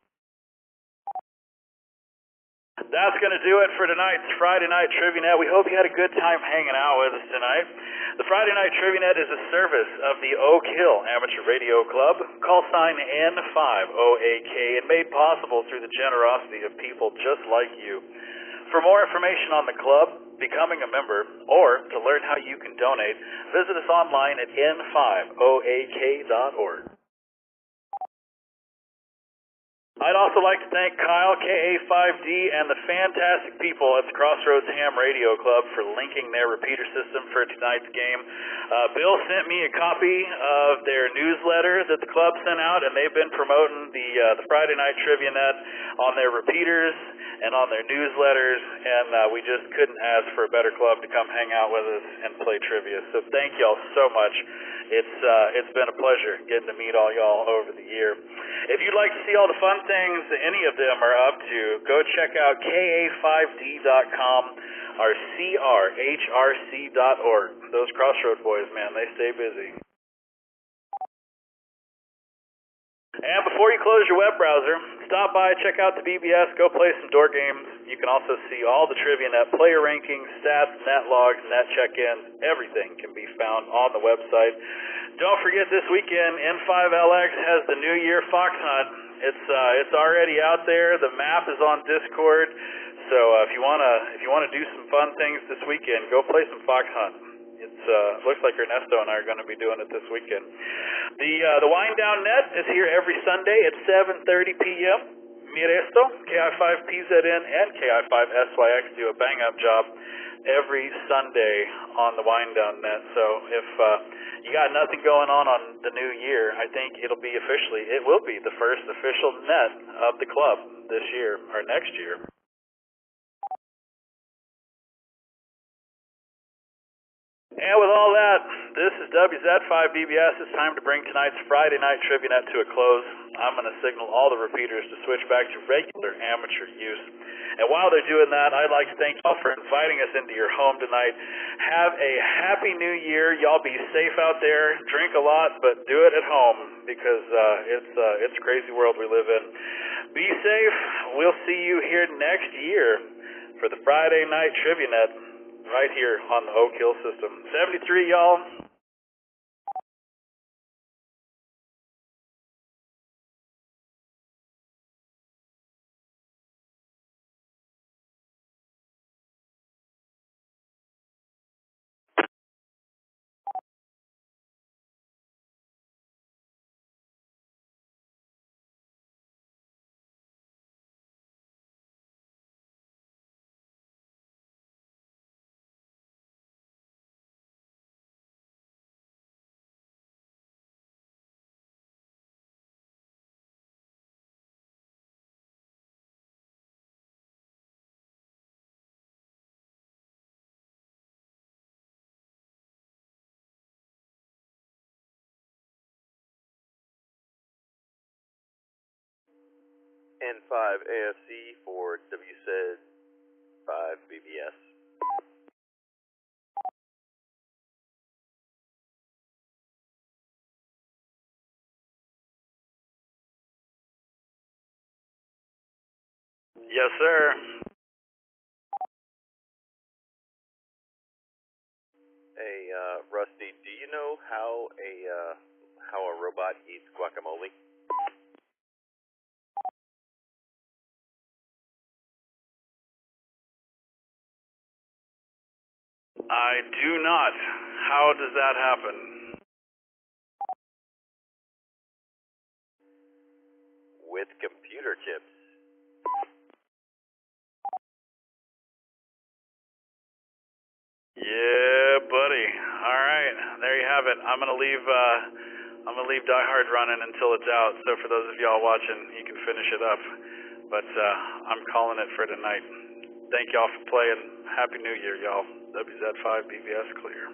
That's going to do it for tonight's Friday Night Trivia Net. We hope you had a good time hanging out with us tonight. The Friday Night Trivia Net is a service of the Oak Hill Amateur Radio Club, call sign N5OAK, and made possible through the generosity of people just like you. For more information on the club, becoming a member, or to learn how you can donate, visit us online at n5oak.org. I'd also like to thank Kyle, KA5D, and the fantastic people at the Crossroads Ham Radio Club for linking their repeater system for tonight's game. Bill sent me a copy of their newsletter that the club sent out, and they've been promoting the Friday Night Trivia Net on their repeaters and on their newsletters, and we just couldn't ask for a better club to come hang out with us and play trivia. So thank y'all so much. It's been a pleasure getting to meet all y'all over the year. If you'd like to see all the fun things that any of them are up to, go check out ka5d.com or crhrc.org. Those Crossroad boys, man, they stay busy. And before you close your web browser, stop by, check out the BBS, go play some door games. You can also see all the Trivia Net player rankings, stats, net logs, net check-ins. Everything can be found on the website. Don't forget, this weekend, N5LX has the New Year Fox Hunt. It's already out there. The map is on Discord. So if you wanna do some fun things this weekend, go play some Fox Hunt. Looks like Ernesto and I are going to be doing it this weekend. The Wind Down Net is here every Sunday at 7:30 p.m. Miresto, KI5PZN, and KI5SYX do a bang-up job every Sunday on the Wind Down Net. So if you got nothing going on the new year, I think it will be the first official net of the club this year, or next year. And with all that, this is WZ5BBS. It's time to bring tonight's Friday Night Trivia Net to a close. I'm going to signal all the repeaters to switch back to regular amateur use. And while they're doing that, I'd like to thank y'all for inviting us into your home tonight. Have a happy new year. Y'all be safe out there. Drink a lot, but do it at home because it's a crazy world we live in. Be safe. We'll see you here next year for the Friday Night Trivia Net. Right here on the Oak Hill system. 73, y'all.
N5AFC for WZ5BBS.
Yes, sir.
Hey, Rusty, do you know how a robot eats guacamole?
I do not. How does that happen?
With computer chips.
Yeah, buddy. All right, there you have it. I'm gonna leave Die Hard running until it's out. So for those of y'all watching, you can finish it up. But I'm calling it for tonight.
thank y'all for playing. Happy New Year, y'all. WZ5 BVS clear.